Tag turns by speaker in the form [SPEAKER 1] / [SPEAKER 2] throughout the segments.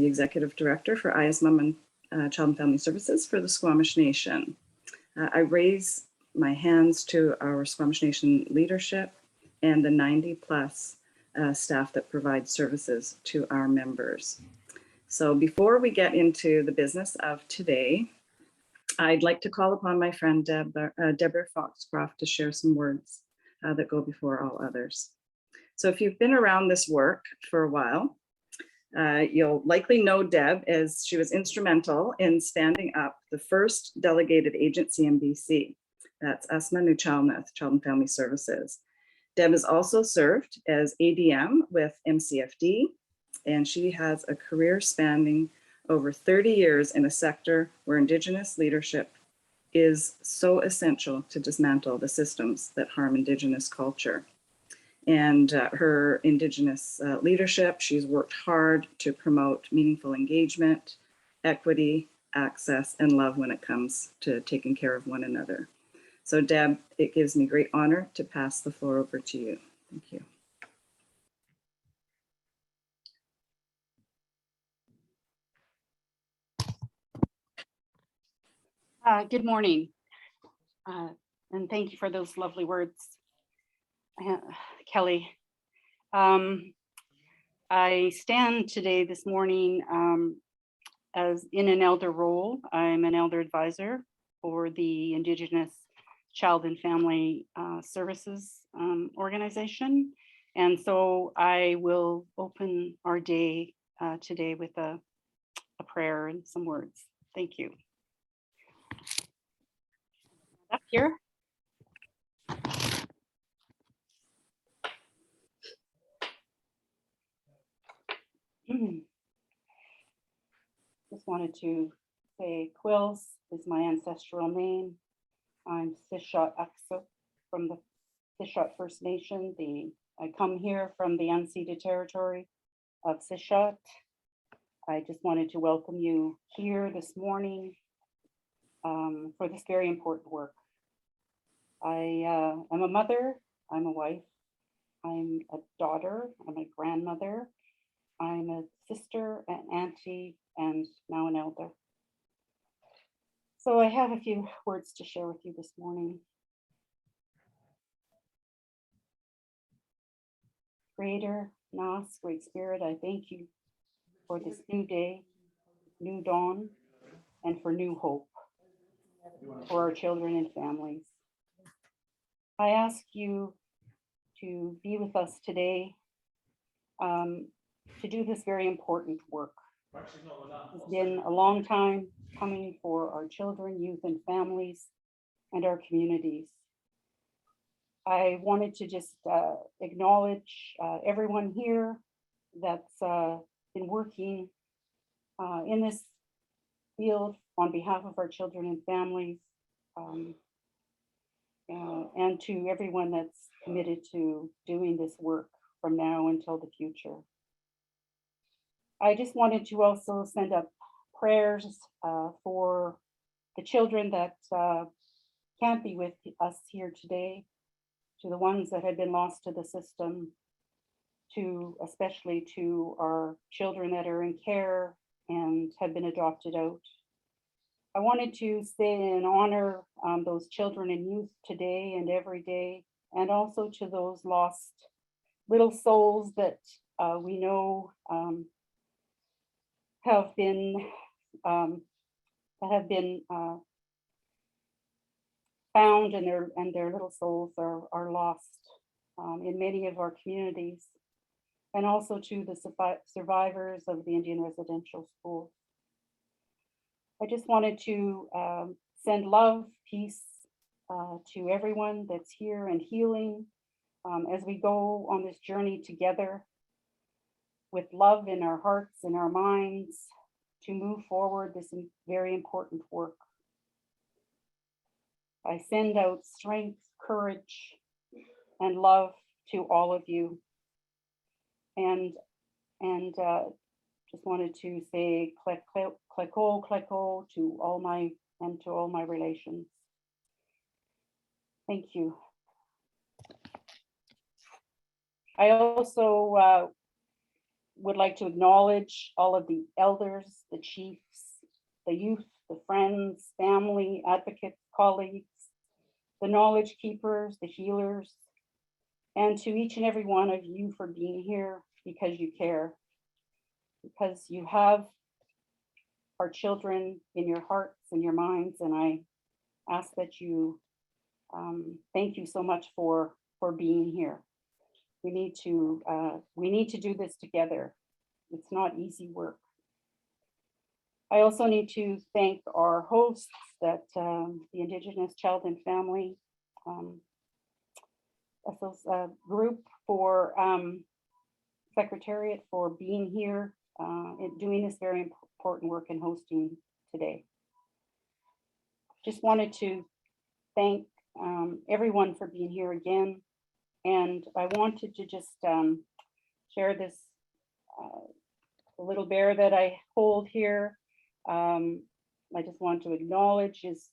[SPEAKER 1] the Executive Director for ISMM and Child and Family Services for the Squamish Nation. I raise my hands to our Squamish Nation leadership and the 90+ staff that provide services to our members. So before we get into the business of today, I'd like to call upon my friend Deborah Foxcroft to share some words that go before all others. So if you've been around this work for a while, you'll likely know Deb as she was instrumental in standing up the first delegated agency in BC. That's ASMA Nuchalnath, Child and Family Services. Deb has also served as ADM with MCFD, and she has a career spanning over 30 years in a sector where Indigenous leadership is so essential to dismantle the systems that harm Indigenous culture. And her Indigenous leadership, she's worked hard to promote meaningful engagement, equity, access, and love when it comes to taking care of one another. So Deb, it gives me great honor to pass the floor over to you. Thank you.
[SPEAKER 2] Good morning, and thank you for those lovely words, Kelly. I stand today this morning as in an elder role. I'm an elder advisor for the Indigenous Child and Family Services organization. And so I will open our day today with a prayer and some words. Thank you. Up here. Just wanted to say Quills is my ancestral name. I'm Sishot Aksuk from the Sishot First Nation. I come here from the unceded territory of Sishot. I just wanted to welcome you here this morning for this very important work. I am a mother, I'm a wife, I'm a daughter, I'm a grandmother, I'm a sister, an auntie, and now an elder. So I have a few words to share with you this morning. Creator, Nas, Great Spirit, I thank you for this new day, new dawn, and for new hope for our children and families. I ask you to be with us today to do this very important work. It's been a long time coming for our children, youth, and families, and our communities. I wanted to just acknowledge everyone here that's been working in this field on behalf of our children and families, and to everyone that's committed to doing this work from now until the future. I just wanted to also send up prayers for the children that can't be with us here today, to the ones that have been lost to the system, especially to our children that are in care and have been adopted out. I wanted to say and honor those children and youth today and every day, and also to those lost little souls that we know have been found, and their little souls are lost in many of our communities, and also to the survivors of the Indian residential schools. I just wanted to send love, peace to everyone that's here, and healing as we go on this journey together with love in our hearts and our minds to move forward this very important work. I send out strength, courage, and love to all of you. And just wanted to say kleko to all my relations. Thank you. I also would like to acknowledge all of the elders, the chiefs, the youth, the friends, family, advocates, colleagues, the knowledge keepers, the healers, and to each and every one of you for being here because you care, because you have our children in your hearts and your minds. And I ask that you thank you so much for being here. We need to do this together. It's not easy work. I also need to thank our hosts, that the Indigenous Child and Family group, for Secretariat, for being here and doing this very important work and hosting today. Just wanted to thank everyone for being here again. And I wanted to just share this little bear that I hold here. I just want to acknowledge is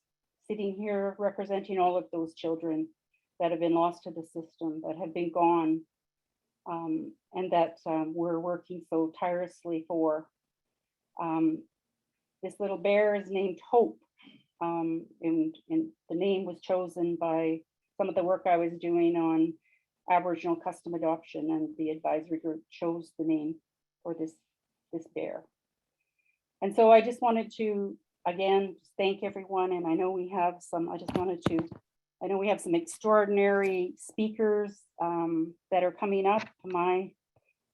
[SPEAKER 2] sitting here representing all of those children that have been lost to the system, that have been gone, and that we're working so tirelessly for. This little bear is named Hope, and the name was chosen by some of the work I was doing on Aboriginal custom adoption, and the advisory group chose the name for this bear. And so I just wanted to, again, thank everyone. And I know we have some, I know we have some extraordinary speakers that are coming up, my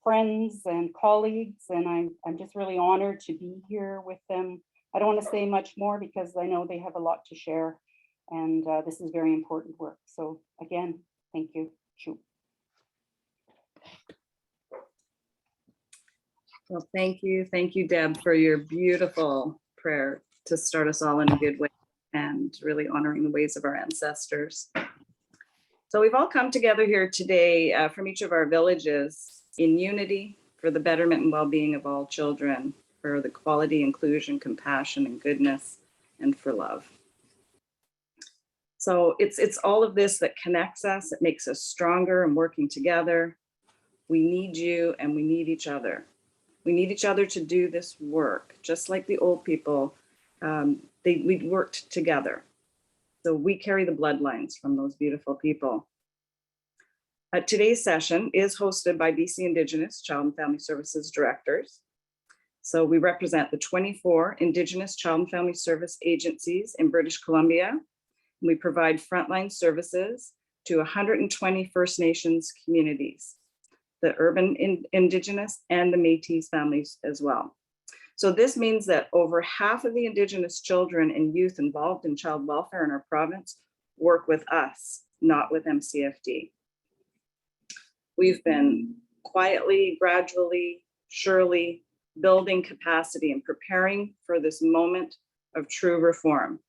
[SPEAKER 2] friends and colleagues, and I'm just really honored to be here with them. I don't want to say much more because I know they have a lot to share, and this is very important work. So again, thank you. Shoo.
[SPEAKER 1] Well, thank you, Deb, for your beautiful prayer to start us all in a good way and really honoring the ways of our ancestors. So we've all come together here today from each of our villages in unity for the betterment and well-being of all children, for the quality, inclusion, compassion, and goodness, and for love. So it's all of this that connects us. It makes us stronger and working together. We need you and we need each other. We need each other to do this work, just like the old people. We worked together. So we carry the bloodlines from those beautiful people. Today's session is hosted by BC Indigenous Child and Family Services Directors. So we represent the 24 Indigenous Child and Family Service agencies in British Columbia. We provide frontline services to 120 First Nations communities, the urban Indigenous and the Métis families as well. So this means that over half of the Indigenous children and youth involved in child welfare in our province work with us, not with MCFD. We've been quietly, gradually, surely building capacity and preparing for this moment of true reform.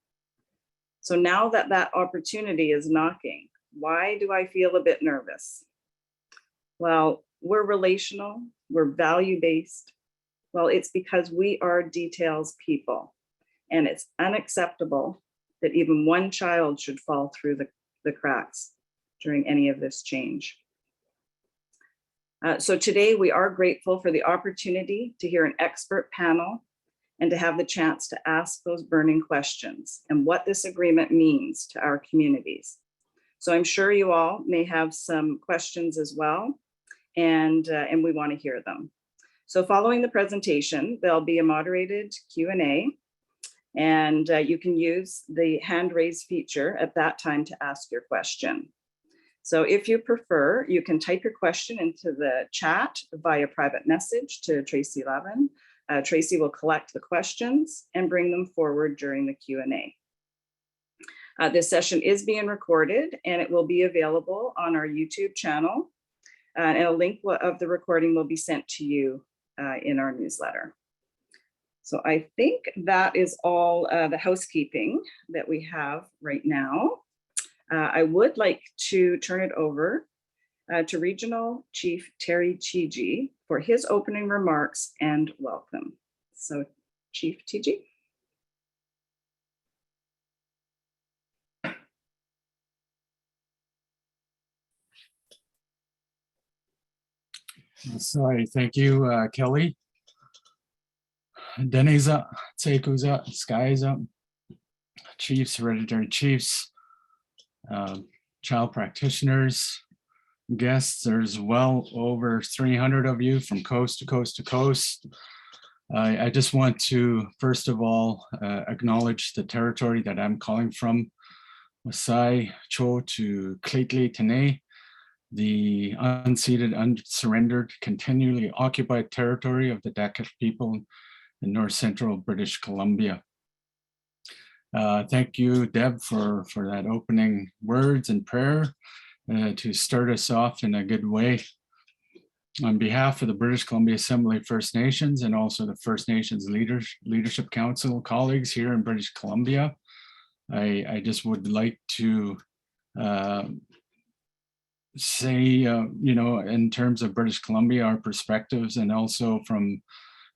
[SPEAKER 1] So now that that opportunity is knocking, why do I feel a bit nervous? Well, we're relational, we're value-based. Well, it's because we are details people, and it's unacceptable that even one child should fall through the cracks during any of this change. So today we are grateful for the opportunity to hear an expert panel and to have the chance to ask those burning questions and what this agreement means to our communities. So I'm sure you all may have some questions as well, and we want to hear them. So following the presentation, there'll be a moderated Q&A, and you can use the hand raise feature at that time to ask your question. So if you prefer, you can type your question into the chat via private message to Tracy Levin. Tracy will collect the questions and bring them forward during the Q&A. This session is being recorded and it will be available on our YouTube channel. And a link of the recording will be sent to you in our newsletter. So I think that is all the housekeeping that we have right now. I would like to turn it over to Regional Chief Terry Teegee for his opening remarks and welcome. So Chief Teegee.
[SPEAKER 3] Sorry, thank you, Kelly. Denisa, Tsekuza, Skyza, chiefs, hereditary chiefs, child practitioners, guests. There's well over 300 of you from coast to coast to coast. I just want to, first of all, acknowledge the territory that I'm calling from, Masai Cho to Kleitli Tene, the unceded, unsurrendered, continually occupied territory of the Dakat people in north central British Columbia. Thank you, Deb, for that opening words and prayer to start us off in a good way. On behalf of the British Columbia Assembly of First Nations and also the First Nations Leadership Council colleagues here in British Columbia, I just would like to say, you know, in terms of British Columbia, our perspectives, and also from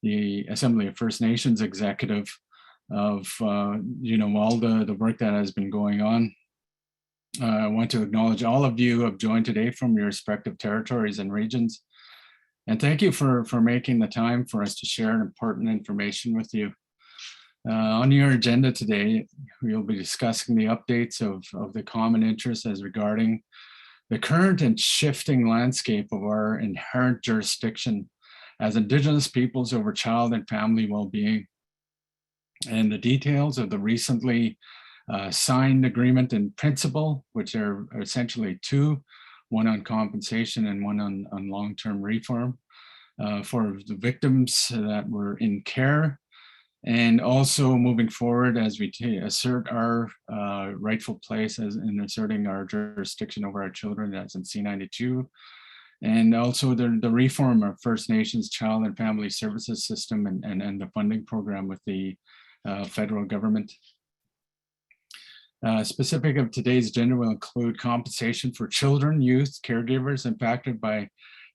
[SPEAKER 3] the Assembly of First Nations executive of, you know, all the work that has been going on. I want to acknowledge all of you who have joined today from your respective territories and regions. And thank you for making the time for us to share important information with you. On your agenda today, we'll be discussing the updates of the common interest as regarding the current and shifting landscape of our inherent jurisdiction as Indigenous peoples over child and family well-being, and the details of the recently signed agreement in principle, which are essentially two, one on compensation and one on long-term reform for the victims that were in care, and also moving forward as we assert our rightful place as in asserting our jurisdiction over our children as in C92, and also the reform of First Nations Child and Family Services System and the funding program with the federal government. Specific of today's agenda will include compensation for children, youth, caregivers impacted by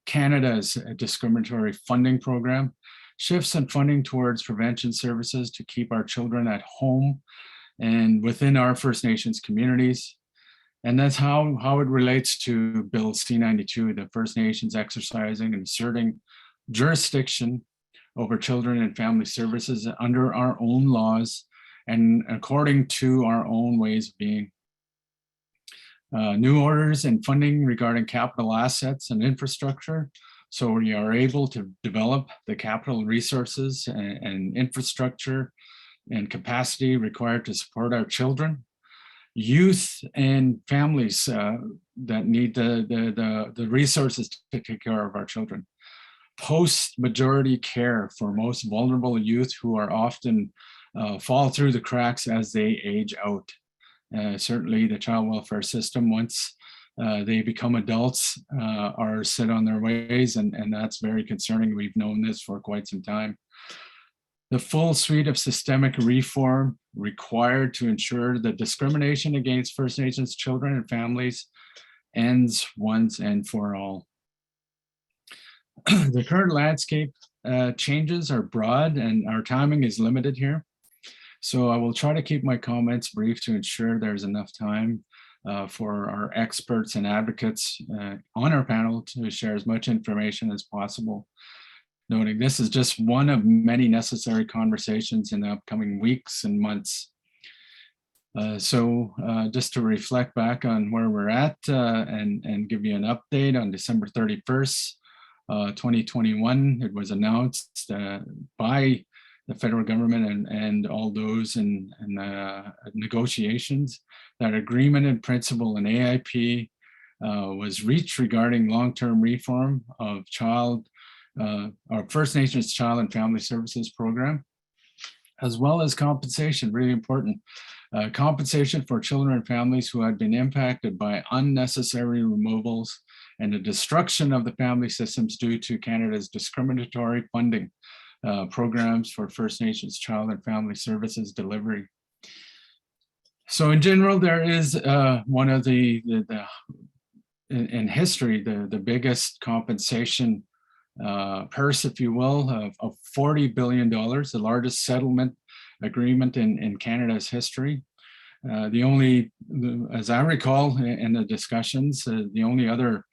[SPEAKER 3] Canada's discriminatory funding program, shifts in funding towards prevention services to keep our children at home and within our First Nations communities. And that's how it relates to Bill C-92, the First Nations exercising and asserting jurisdiction over children and family services under our own laws and according to our own ways of being. New orders and funding regarding capital assets and infrastructure, so we are able to develop the capital resources and infrastructure and capacity required to support our children, youth, and families that need the resources to take care of our children. Post-majority care for most vulnerable youth who are often fall through the cracks as they age out. Certainly the child welfare system, once they become adults, are set on their ways, and that's very concerning. We've known this for quite some time. The full suite of systemic reform required to ensure that discrimination against First Nations children and families ends once and for all. The current landscape changes are broad and our timing is limited here. So I will try to keep my comments brief to ensure there's enough time for our experts and advocates on our panel to share as much information as possible. Noting this is just one of many necessary conversations in the upcoming weeks and months. Just to reflect back on where we're at and give you an update on December 31st, 2021, it was announced by the federal government and all those in negotiations that agreement in principle in AIP was reached regarding long-term reform of our First Nations Child and Family Services Program, as well as compensation, really important. Compensation for children and families who had been impacted by unnecessary removals and the destruction of the family systems due to Canada's discriminatory funding programs for First Nations Child and Family Services delivery. So in general, there is one of in history, the biggest compensation purse, if you will, of $40 billion, the largest settlement agreement in Canada's history. The only, as I recall in the discussions, the only other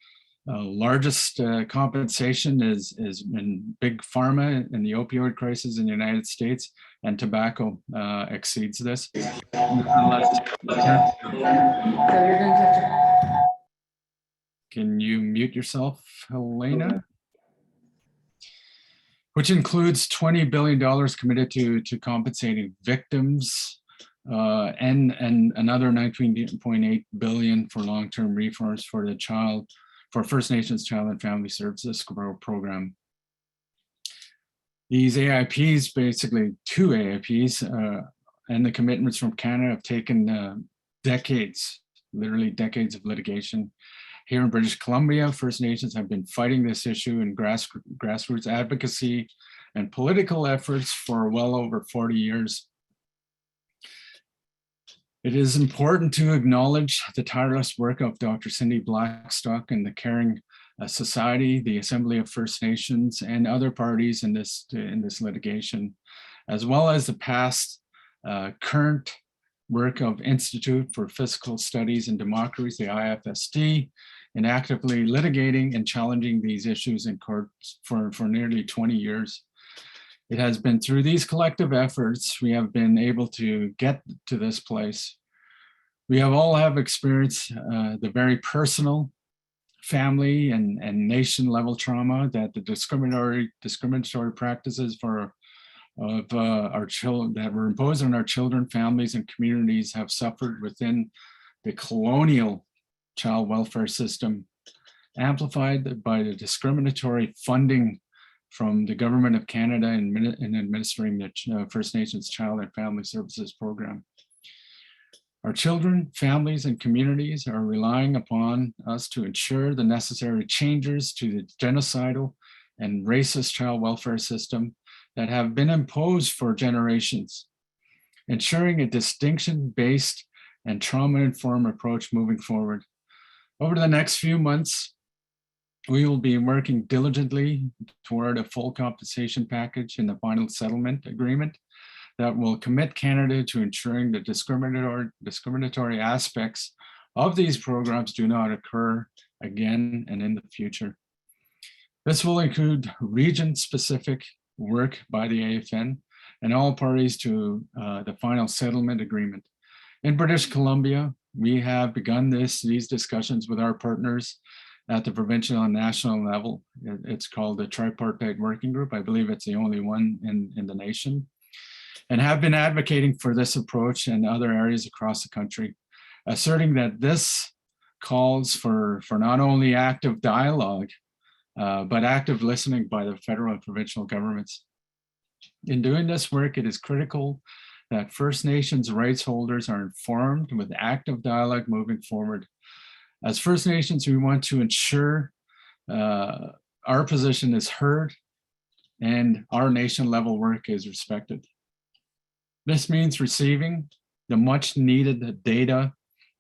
[SPEAKER 3] largest compensation is in big pharma and the opioid crisis in the United States, and tobacco exceeds this.
[SPEAKER 1] So you're going to
[SPEAKER 3] Can you mute yourself, Helaina? Which includes $20 billion committed to compensating victims and another $19.8 billion for long-term reforms for for First Nations Child and Family Services program. These AIPs, basically two AIPs, and the commitments from Canada have taken decades, literally decades of litigation. Here in British Columbia, First Nations have been fighting this issue in grassroots advocacy and political efforts for well over 40 years. It is important to acknowledge the tireless work of Dr. Cindy Blackstock and the Caring Society, the Assembly of First Nations, and other parties in this litigation, as well as the past current work of Institute for Fiscal Studies and Democracy, the IFSD, in actively litigating and challenging these issues in courts for nearly 20 years. It has been through these collective efforts we have been able to get to this place. We all have experienced the very personal, family and nation level trauma that the discriminatory practices of our children that were imposed on our children, families, and communities have suffered within the colonial child welfare system, amplified by the discriminatory funding from the Government of Canada in administering the First Nations Child and Family Services Program. Our children, families, and communities are relying upon us to ensure the necessary changes to the genocidal and racist child welfare system that have been imposed for generations, ensuring a distinction-based and trauma-informed approach moving forward. Over the next few months, we will be working diligently toward a full compensation package in the final settlement agreement that will commit Canada to ensuring the discriminatory aspects of these programs do not occur again and in the future. This will include region-specific work by the AFN and all parties to the final settlement agreement. In British Columbia, we have begun these discussions with our partners at the provincial and national level. It's called the Tripartite Working Group. I believe it's the only one in the nation, and have been advocating for this approach in other areas across the country, asserting that this calls for not only active dialogue, but active listening by the federal and provincial governments. In doing this work, it is critical that First Nations rights holders are informed with active dialogue moving forward. As First Nations, we want to ensure our position is heard and our nation level work is respected. This means receiving the much needed data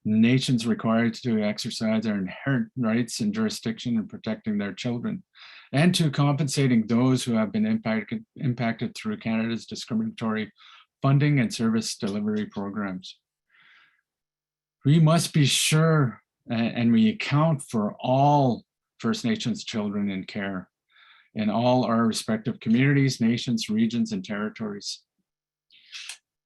[SPEAKER 3] nations required to exercise their inherent rights and jurisdiction in protecting their children, and to compensating those who have been impacted through Canada's discriminatory funding and service delivery programs. We must be sure and we account for all First Nations children in care in all our respective communities, nations, regions, and territories.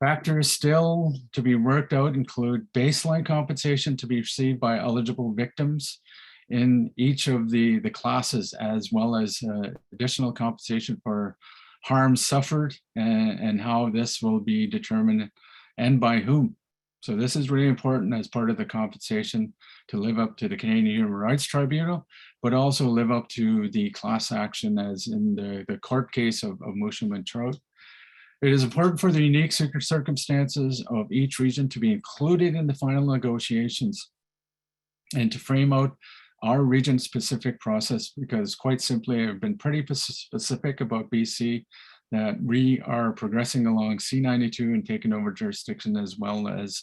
[SPEAKER 3] Factors still to be worked out include baseline compensation to be received by eligible victims in each of the classes, as well as additional compensation for harm suffered and how this will be determined and by whom. So this is really important as part of the compensation to live up to the Canadian Human Rights Tribunal, but also live up to the class action as in the court case of Moosham and Trout. It is important for the unique circumstances of each region to be included in the final negotiations and to frame out our region-specific process, because quite simply, I've been pretty specific about BC that we are progressing along C92 and taking over jurisdiction, as well as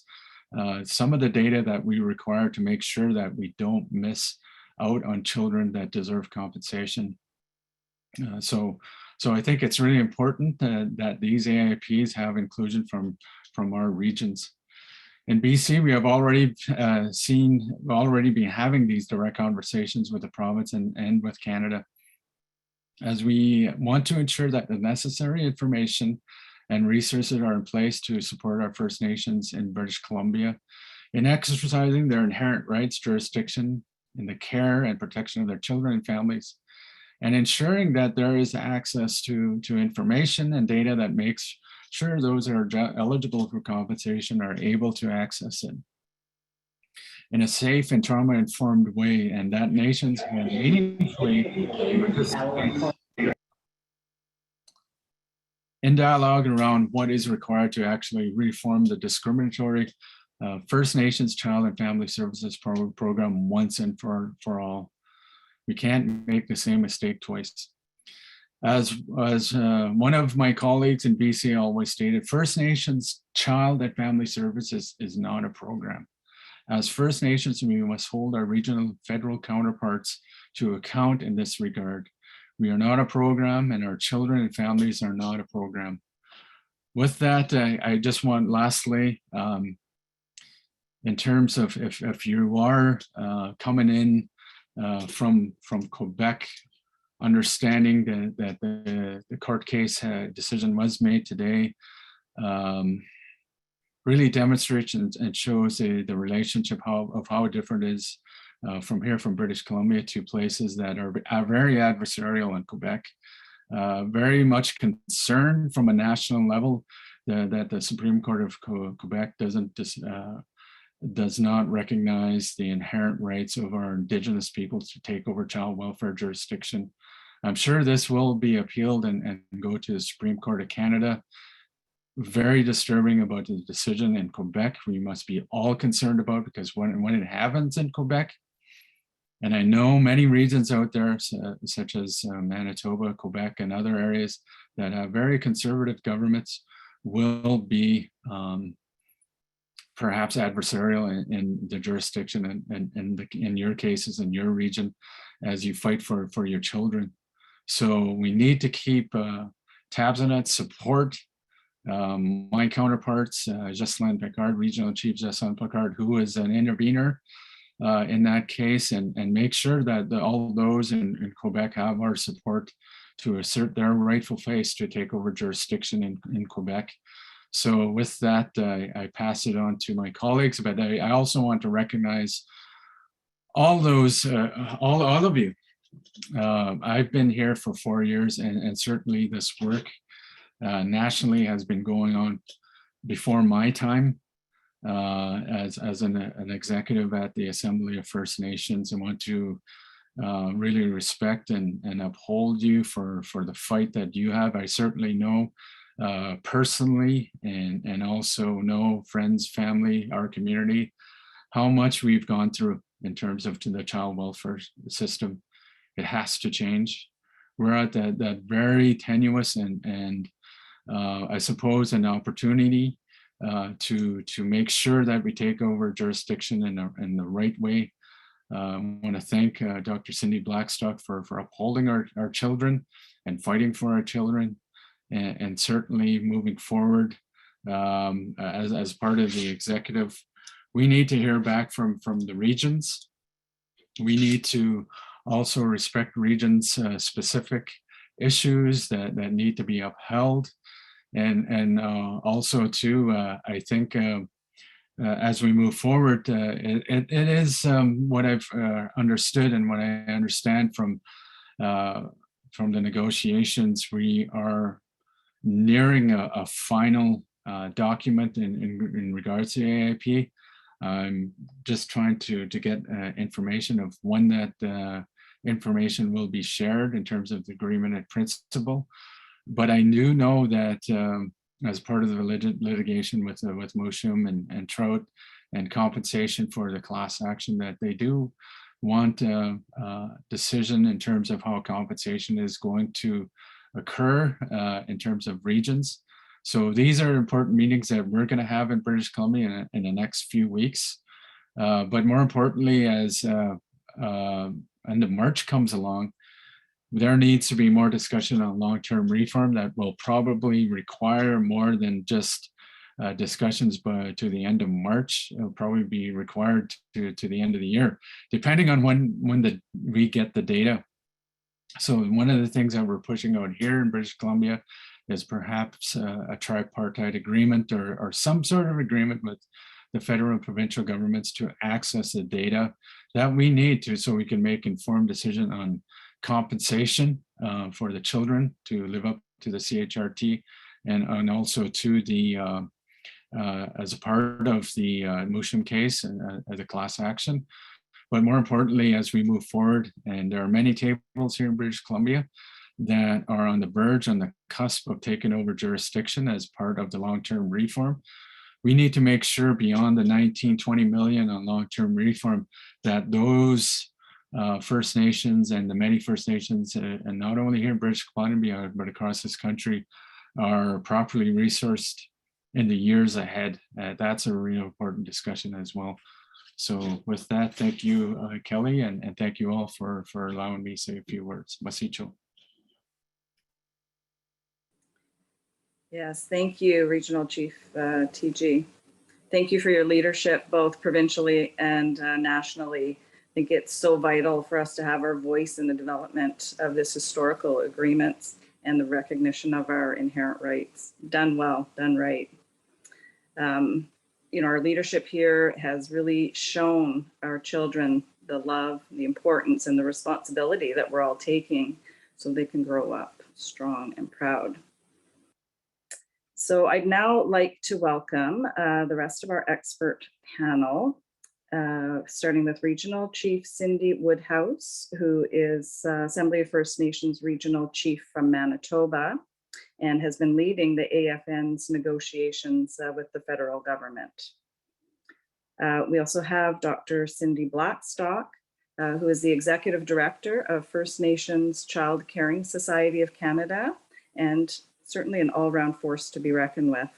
[SPEAKER 3] some of the data that we require to make sure that we don't miss out on children that deserve compensation. So I think it's really important that these AIPs have inclusion from our regions. In BC, we have already been having these direct conversations with the province and with Canada, as we want to ensure that the necessary information and resources are in place to support our First Nations in British Columbia in exercising their inherent rights, jurisdiction, in the care and protection of their children and families, and ensuring that there is access to information and data that makes sure those that are eligible for compensation are able to access it in a safe and trauma-informed way, and that nations can meaningfully participate in dialogue around what is required to actually reform the discriminatory First Nations Child and Family Services program once and for all. We can't make the same mistake twice. As one of my colleagues in BC always stated, First Nations Child and Family Services is not a program. As First Nations, we must hold our regional federal counterparts to account in this regard. We are not a program, and our children and families are not a program. With that, I just want, lastly, in terms of if you are coming in from Quebec, understanding that the court case decision was made today, really demonstrates and shows the relationship of how different it is from here, from British Columbia, to places that are very adversarial in Quebec, very much concerned from a national level that the Supreme Court of Quebec does not recognize the inherent rights of our Indigenous peoples to take over child welfare jurisdiction. I'm sure this will be appealed and go to the Supreme Court of Canada. Very disturbing about the decision in Quebec. We must be all concerned about, because when it happens in Quebec, and I know many regions out there, such as Manitoba, Quebec, and other areas that have very conservative governments, will be perhaps adversarial in the jurisdiction and in your cases, in your region, as you fight for your children. So we need to keep tabs on it, support my counterparts, Jocelyn Picard, Regional Chief Jocelyn Picard, who is an intervener in that case, and make sure that all those in Quebec have our support to assert their rightful place to take over jurisdiction in Quebec. So with that, I pass it on to my colleagues, but I also want to recognize all those, all of you. I've been here for 4 years, and certainly this work nationally has been going on before my time as an executive at the Assembly of First Nations. I want to really respect and uphold you for the fight that you have. I certainly know personally, and also know friends, family, our community, how much we've gone through in terms of the child welfare system. It has to change. We're at that very tenuous and I suppose an opportunity to make sure that we take over jurisdiction in the right way. I want to thank Dr. Cindy Blackstock for upholding our children and fighting for our children, and certainly moving forward as part of the executive. We need to hear back from the regions. We need to also respect regions' specific issues that need to be upheld. And also too, I think as we move forward, it is what I've understood and what I understand from the negotiations. We are nearing a final document in regards to AIP. I'm just trying to get information of when that information will be shared in terms of the agreement in principle. But I do know that as part of the litigation with Moshum and Trout and compensation for the class action, that they do want a decision in terms of how compensation is going to occur in terms of regions. So these are important meetings that we're going to have in British Columbia in the next few weeks. But more importantly, as end of March comes along, there needs to be more discussion on long-term reform that will probably require more than just discussions to the end of March. It'll probably be required to the end of the year, depending on when we get the data. So one of the things that we're pushing out here in British Columbia is perhaps a tripartite agreement or some sort of agreement with the federal and provincial governments to access the data that we need so we can make informed decision on compensation for the children to live up to the CHRT, and also to the as a part of the Mushem case as a class action. But more importantly, as we move forward, and there are many tables here in British Columbia that are on the verge, on the cusp of taking over jurisdiction as part of the long-term reform, we need to make sure beyond the 19-20 million on long-term reform that those First Nations and the many First Nations, and not only here in British Columbia, but across this country, are properly resourced in the years ahead. That's a real important discussion as well. So with that, thank you, Kelly, and thank you all for allowing me to say a few words. Masicho.
[SPEAKER 1] Yes, thank you, Regional Chief Teegee. Thank you for your leadership, both provincially and nationally. I think it's so vital for us to have our voice in the development of this historical agreements and the recognition of our inherent rights. Done well, done right. Our leadership here has really shown our children the love, the importance, and the responsibility that we're all taking so they can grow up strong and proud. So I'd now like to welcome the rest of our expert panel, starting with Regional Chief Cindy Woodhouse, who is Assembly of First Nations Regional Chief from Manitoba and has been leading the AFN's negotiations with the federal government. We also have Dr. Cindy Blackstock, who is the Executive Director of First Nations Child Caring Society of Canada, and certainly an all-round force to be reckoned with.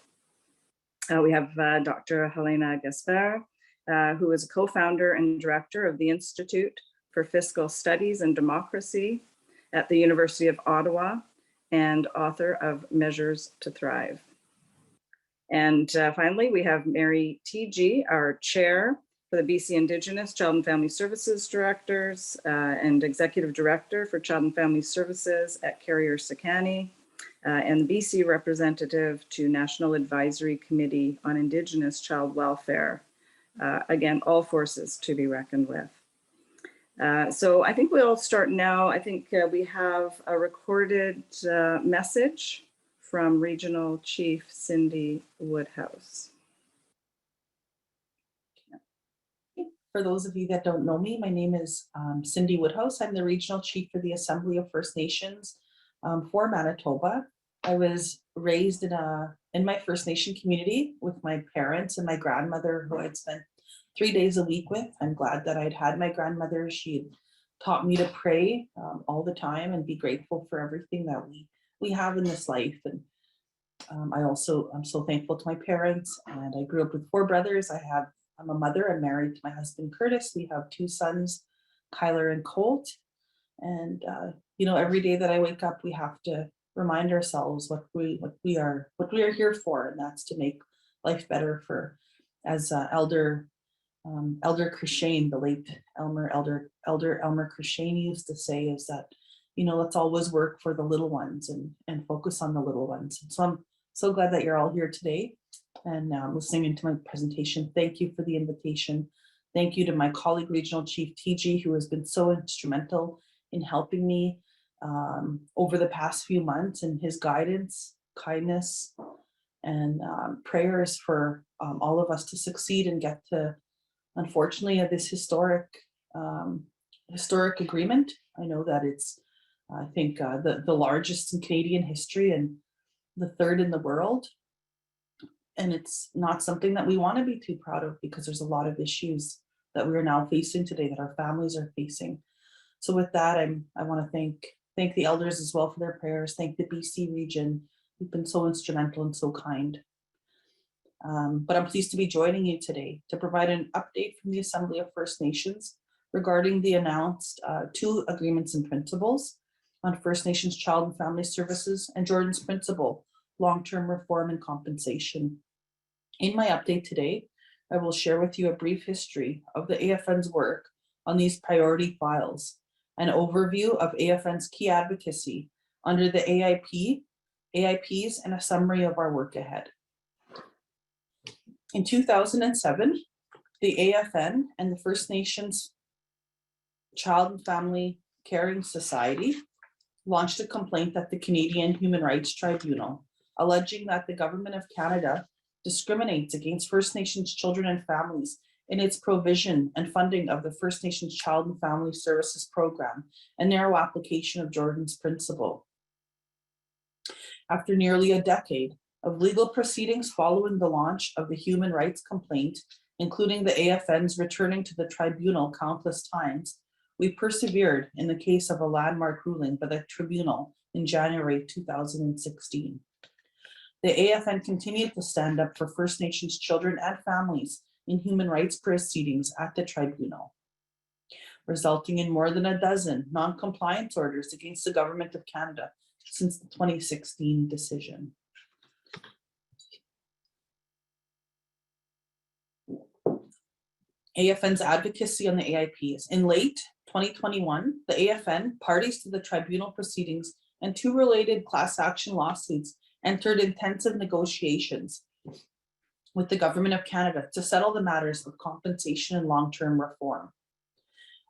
[SPEAKER 1] We have Dr. Helaina Gaspard, who is a co-founder and director of the Institute for Fiscal Studies and Democracy at the University of Ottawa, and author of Measures to Thrive. And finally, we have Mary Teegee, our chair for the BC Indigenous Child and Family Services Directors and Executive Director for Child and Family Services at Carrier-Sakani, and the BC representative to National Advisory Committee on Indigenous Child Welfare. Again, all forces to be reckoned with. So I think we'll start now. I think we have a recorded message from Regional Chief Cindy Woodhouse.
[SPEAKER 4] For those of you that don't know me, my name is Cindy Woodhouse. I'm the Regional Chief for the Assembly of First Nations for Manitoba. I was raised in my First Nation community with my parents and my grandmother, who I'd spent 3 days a week with. I'm glad that I'd had my grandmother. She taught me to pray all the time and be grateful for everything that we have in this life. And I'm so thankful to my parents, and I grew up with 4 brothers. I'm a mother. I'm married to my husband, Curtis. We have 2 sons, Kyler and Colt. And, every day that I wake up, we have to remind ourselves what we are here for. And that's to make life better as Elder Crishane, the late Elder Elmer Crishane used to say, is that, let's always work for the little ones and focus on the little ones. And so I'm so glad that you're all here today and listening into my presentation. Thank you for the invitation. Thank you to my colleague, Regional Chief Teegee, who has been so instrumental in helping me over the past few months, and his guidance, kindness, and prayers for all of us to succeed and get to, unfortunately, this historic agreement. I know that it's, I think, the largest in Canadian history and the 3rd in the world. And it's not something that we want to be too proud of, because there's a lot of issues that we're now facing today, that our families are facing. So with that, I want to thank the elders as well for their prayers. Thank the BC region. You've been so instrumental and so kind. But I'm pleased to be joining you today to provide an update from the Assembly of First Nations regarding the announced 2 agreements and principles on First Nations Child and Family Services and Jordan's Principle, long-term reform and compensation. In my update today, I will share with you a brief history of the AFN's work on these priority files, an overview of AFN's key advocacy under the AIPs, and a summary of our work ahead. In 2007, the AFN and the First Nations Child and Family Caring Society launched a complaint at the Canadian Human Rights Tribunal, alleging that the Government of Canada discriminates against First Nations children and families in its provision and funding of the First Nations Child and Family Services Program and narrow application of Jordan's Principle. After nearly a decade of legal proceedings following the launch of the human rights complaint, including the AFN's returning to the tribunal countless times, we persevered in the case of a landmark ruling by the tribunal in January 2016. The AFN continued to stand up for First Nations children and families in human rights proceedings at the tribunal, resulting in more than a dozen non-compliance orders against the Government of Canada since the 2016 decision. AFN's advocacy on the AIPs. In late 2021, the AFN, parties to the tribunal proceedings, and 2 related class action lawsuits entered intensive negotiations with the Government of Canada to settle the matters of compensation and long-term reform.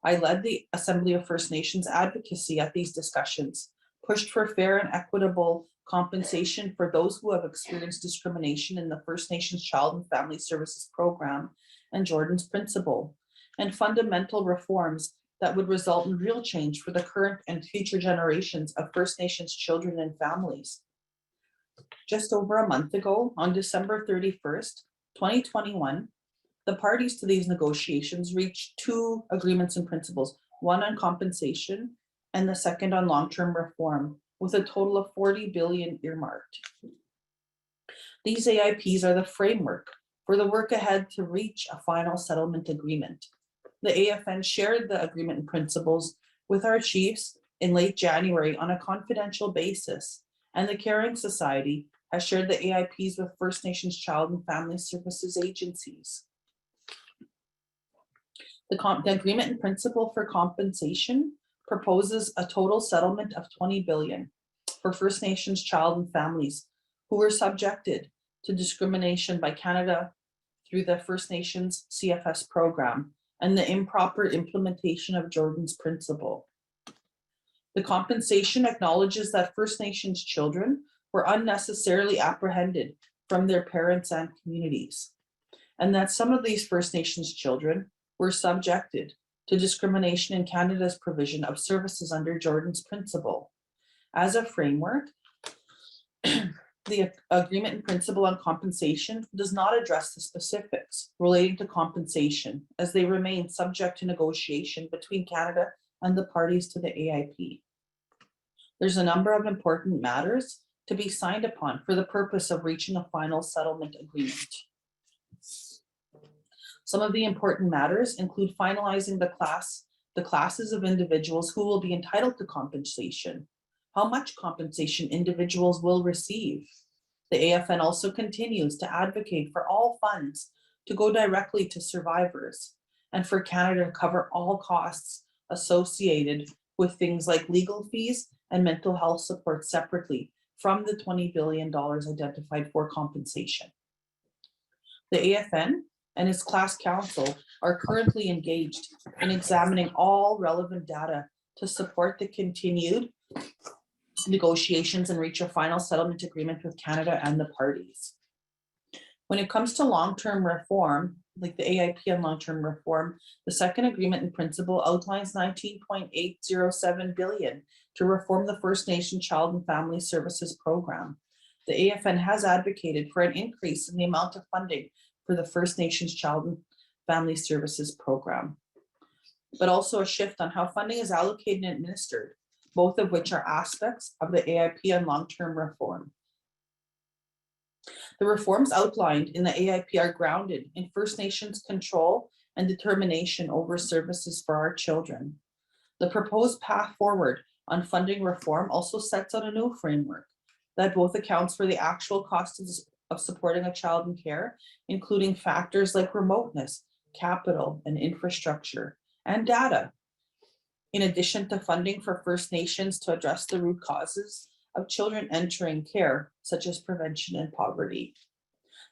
[SPEAKER 4] I led the Assembly of First Nations advocacy at these discussions, pushed for fair and equitable compensation for those who have experienced discrimination in the First Nations Child and Family Services Program and Jordan's Principle, and fundamental reforms that would result in real change for the current and future generations of First Nations children and families. Just over a month ago, on December 31st, 2021, the parties to these negotiations reached 2 agreements and principles, one on compensation and the second on long-term reform, with a total of 40 billion earmarked. These AIPs are the framework for the work ahead to reach a final settlement agreement. The AFN shared the agreement and principles with our chiefs in late January on a confidential basis, and the Caring Society has shared the AIPs with First Nations Child and Family Services agencies. The agreement and principle for compensation proposes a total settlement of 20 billion for First Nations child and families who were subjected to discrimination by Canada through the First Nations CFS program and the improper implementation of Jordan's Principle. The compensation acknowledges that First Nations children were unnecessarily apprehended from their parents and communities, and that some of these First Nations children were subjected to discrimination in Canada's provision of services under Jordan's Principle. As a framework, the agreement and principle on compensation does not address the specifics relating to compensation, as they remain subject to negotiation between Canada and the parties to the AIP. There's a number of important matters to be signed upon for the purpose of reaching a final settlement agreement. Some of the important matters include finalizing the classes of individuals who will be entitled to compensation, how much compensation individuals will receive. The AFN also continues to advocate for all funds to go directly to survivors and for Canada to cover all costs associated with things like legal fees and mental health support separately from the $20 billion identified for compensation. The AFN and its class council are currently engaged in examining all relevant data to support the continued negotiations and reach a final settlement agreement with Canada and the parties. When it comes to long-term reform, like the AIP on long-term reform, the second agreement in principle outlines 19.807 billion to reform the First Nation Child and Family Services Program. The AFN has advocated for an increase in the amount of funding for the First Nations Child and Family Services Program, but also a shift on how funding is allocated and administered, both of which are aspects of the AIP on long-term reform. The reforms outlined in the AIP are grounded in First Nations control and determination over services for our children. The proposed path forward on funding reform also sets out a new framework that both accounts for the actual cost of supporting a child in care, including factors like remoteness, capital and infrastructure, and data. In addition to funding for First Nations to address the root causes of children entering care, such as prevention and poverty.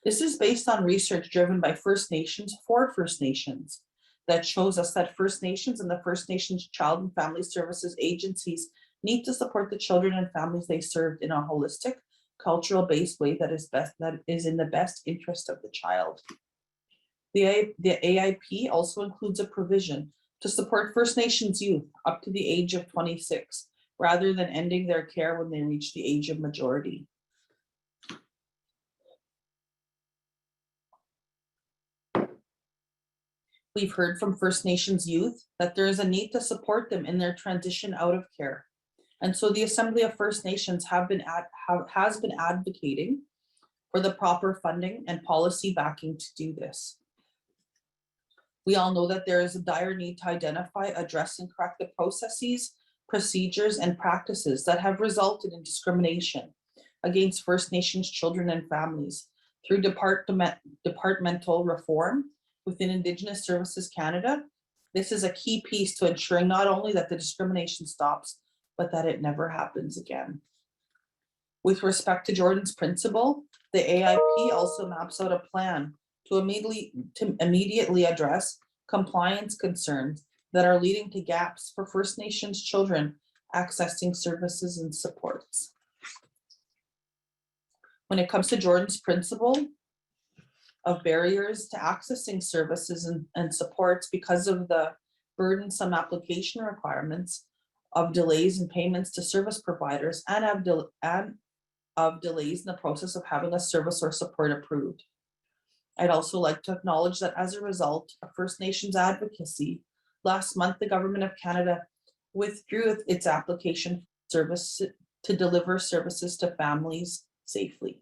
[SPEAKER 4] This is based on research driven by First Nations for First Nations that shows us that First Nations and the First Nations Child and Family Services agencies need to support the children and families they served in a holistic, cultural-based way that is in the best interest of the child. The AIP also includes a provision to support First Nations youth up to the age of 26, rather than ending their care when they reach the age of majority. We've heard from First Nations youth that there is a need to support them in their transition out of care. And so the Assembly of First Nations has been advocating for the proper funding and policy backing to do this. We all know that there is a dire need to identify, address, and correct the processes, procedures, and practices that have resulted in discrimination against First Nations children and families through departmental reform within Indigenous Services Canada. This is a key piece to ensuring not only that the discrimination stops, but that it never happens again. With respect to Jordan's principle, the AIP also maps out a plan to immediately address compliance concerns that are leading to gaps for First Nations children accessing services and supports. When it comes to Jordan's principle of barriers to accessing services and supports because of the burdensome application requirements of delays in payments to service providers and of delays in the process of having a service or support approved. I'd also like to acknowledge that as a result of First Nations advocacy, last month the Government of Canada withdrew its application service to deliver services to families safely.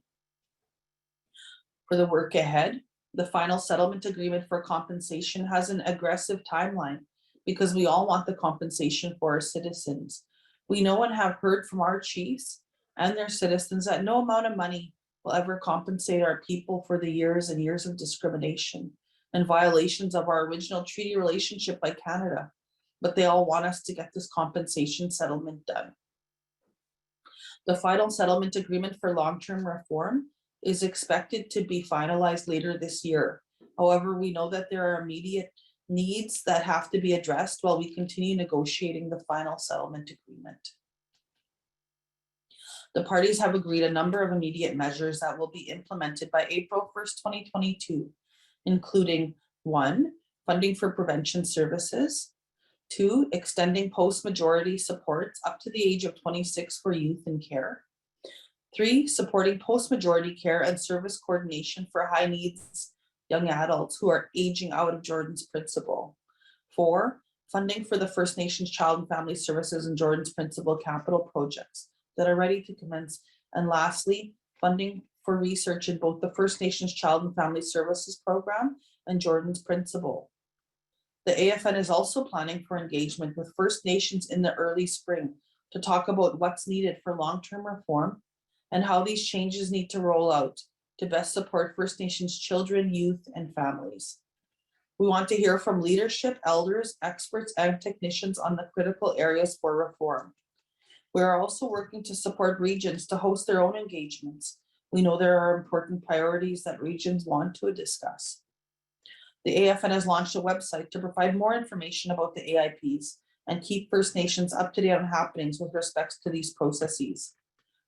[SPEAKER 4] For the work ahead, the final settlement agreement for compensation has an aggressive timeline because we all want the compensation for our citizens. We know and have heard from our chiefs and their citizens that no amount of money will ever compensate our people for the years and years of discrimination and violations of our original treaty relationship by Canada, but they all want us to get this compensation settlement done. The final settlement agreement for long-term reform is expected to be finalized later this year. However, we know that there are immediate needs that have to be addressed while we continue negotiating the final settlement agreement. The parties have agreed a number of immediate measures that will be implemented by April 1st, 2022, including 1, funding for prevention services, 2, extending post-majority supports up to the age of 26 for youth in care, 3, supporting post-majority care and service coordination for high needs young adults who are aging out of Jordan's principle, 4, funding for the First Nations Child and Family Services and Jordan's Principle capital projects that are ready to commence. And lastly, funding for research in both the First Nations Child and Family Services Program and Jordan's Principle. The AFN is also planning for engagement with First Nations in the early spring to talk about what's needed for long-term reform and how these changes need to roll out to best support First Nations children, youth, and families. We want to hear from leadership, elders, experts, and technicians on the critical areas for reform. We are also working to support regions to host their own engagements. We know there are important priorities that regions want to discuss. The AFN has launched a website to provide more information about the AIPs and keep First Nations up to date on happenings with respect to these processes.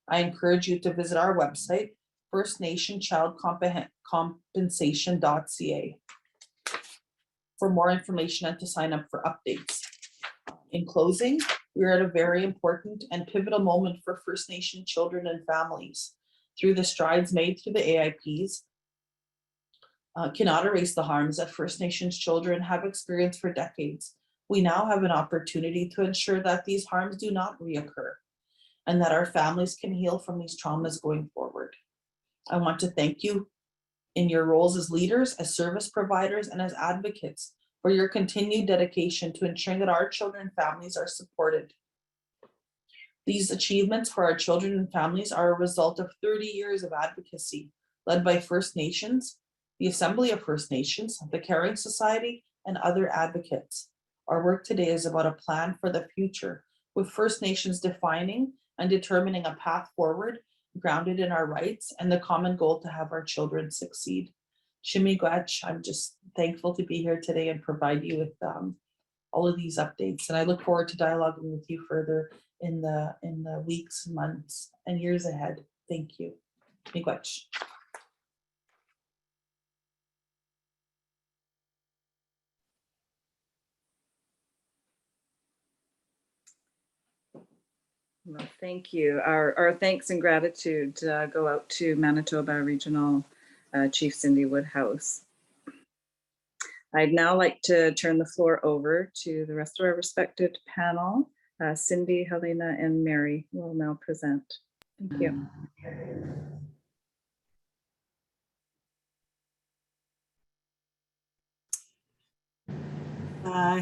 [SPEAKER 4] I encourage you to visit our website, firstnationchildcompensation.ca, for more information and to sign up for updates. In closing, we are at a very important and pivotal moment for First Nation children and families. Through the strides made through the AIPs, cannot erase the harms that First Nations children have experienced for decades. We now have an opportunity to ensure that these harms do not reoccur and that our families can heal from these traumas going forward. I want to thank you in your roles as leaders, as service providers, and as advocates for your continued dedication to ensuring that our children and families are supported. These achievements for our children and families are a result of 30 years of advocacy led by First Nations, the Assembly of First Nations, the Caring Society, and other advocates. Our work today is about a plan for the future, with First Nations defining and determining a path forward grounded in our rights and the common goal to have our children succeed. Shimigwech, I'm just thankful to be here today and provide you with all of these updates. And I look forward to dialoguing with you further in the weeks, months, and years ahead. Thank you. Shimigwech.
[SPEAKER 1] Well, thank you. Our thanks and gratitude go out to Manitoba Regional Chief Cindy Woodhouse. I'd now like to turn the floor over to the rest of our respected panel. Cindy, Helaina, and Mary will now present. Thank you.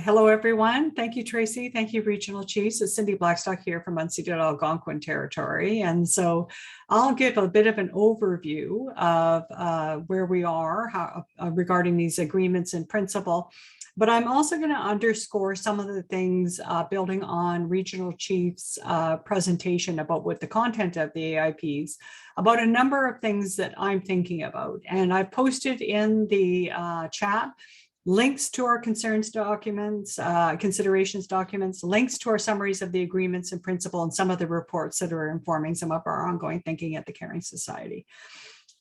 [SPEAKER 5] Hello, everyone. Thank you, Tracy. Thank you, Regional Chiefs. It's Cindy Blackstock here from unceded Algonquin territory. And so I'll give a bit of an overview of where we are regarding these agreements in principle. But I'm also going to underscore some of the things building on Regional Chief's presentation about what the content of the AIPs, about a number of things that I'm thinking about. And I posted in the chat links to our concerns documents, considerations documents, links to our summaries of the agreements in principle, and some of the reports that are informing some of our ongoing thinking at the Caring Society.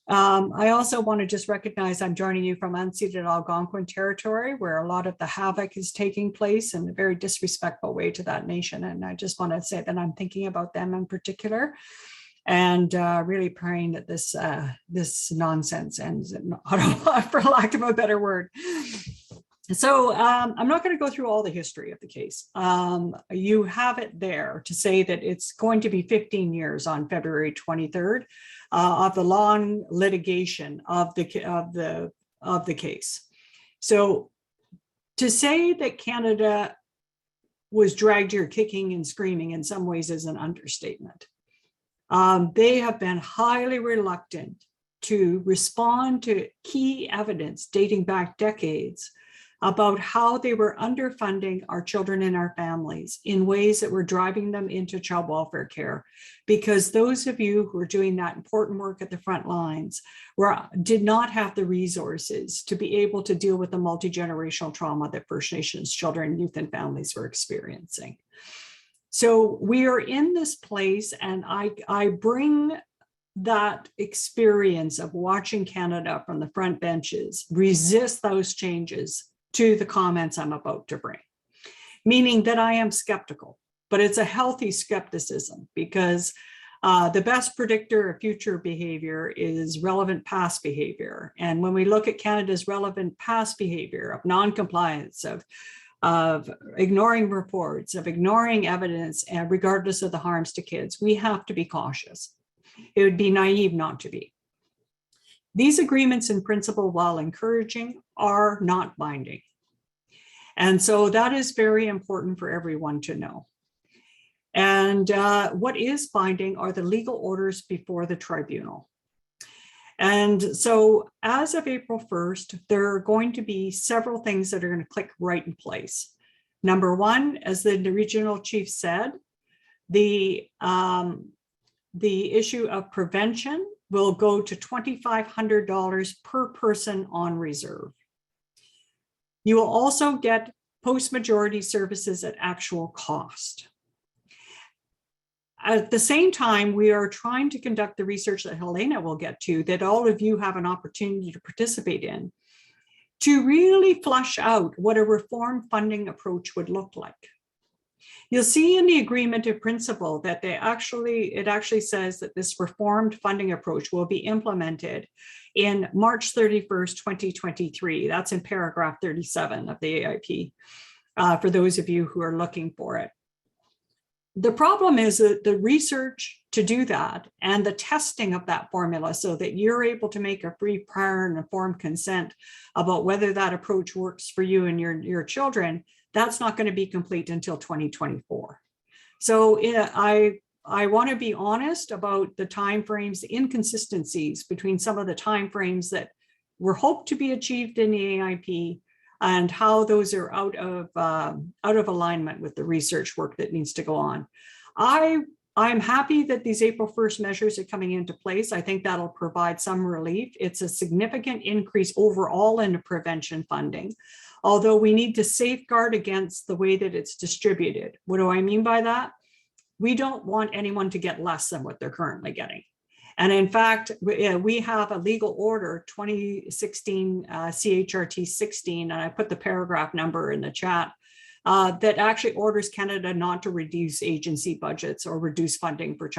[SPEAKER 5] I also want to just recognize I'm joining you from unceded Algonquin territory, where a lot of the havoc is taking place in a very disrespectful way to that nation. And I just want to say that I'm thinking about them in particular, and really praying that this nonsense ends, for lack of a better word. So I'm not going to go through all the history of the case. You have it there to say that it's going to be 15 years on February 23rd of the long litigation of the case. So to say that Canada was dragged here kicking and screaming in some ways is an understatement. They have been highly reluctant to respond to key evidence dating back decades about how they were underfunding our children and our families in ways that were driving them into child welfare care. Because those of you who are doing that important work at the front lines did not have the resources to be able to deal with the multi-generational trauma that First Nations children, youth, and families were experiencing. So we are in this place, and I bring that experience of watching Canada from the front benches resist those changes to the comments I'm about to bring, meaning that I am skeptical, but it's a healthy skepticism, because the best predictor of future behavior is relevant past behavior. And when we look at Canada's relevant past behavior of non-compliance, of ignoring reports, of ignoring evidence, and regardless of the harms to kids, we have to be cautious. It would be naive not to be. These agreements in principle, while encouraging, are not binding. And so that is very important for everyone to know. And what is binding are the legal orders before the tribunal. And so as of April 1st, there are going to be several things that are going to click right in place. Number one, as the regional chief said, the issue of prevention will go to $2,500 per person on reserve. You will also get post-majority services at actual cost. At the same time, we are trying to conduct the research that Helaina will get to, that all of you have an opportunity to participate in, to really flush out what a reform funding approach would look like. You'll see in the agreement in principle that it actually says that this reformed funding approach will be implemented in March 31st, 2023. That's in paragraph 37 of the AIP, for those of you who are looking for it. The problem is that the research to do that and the testing of that formula so that you're able to make a free, prior, and informed consent about whether that approach works for you and your children, that's not going to be complete until 2024. So I I want to be honest about the timeframes, inconsistencies between some of the timeframes that were hoped to be achieved in the AIP and how those are out of alignment with the research work that needs to go on. I'm happy that these April 1st measures are coming into place. I think that'll provide some relief. It's a significant increase overall in the prevention funding, although we need to safeguard against the way that it's distributed. What do I mean by that? We don't want anyone to get less than what they're currently getting. And in fact, we have a legal order 2016 CHRT 16, and I put the paragraph number in the chat, that actually orders Canada not to reduce agency budgets or reduce funding for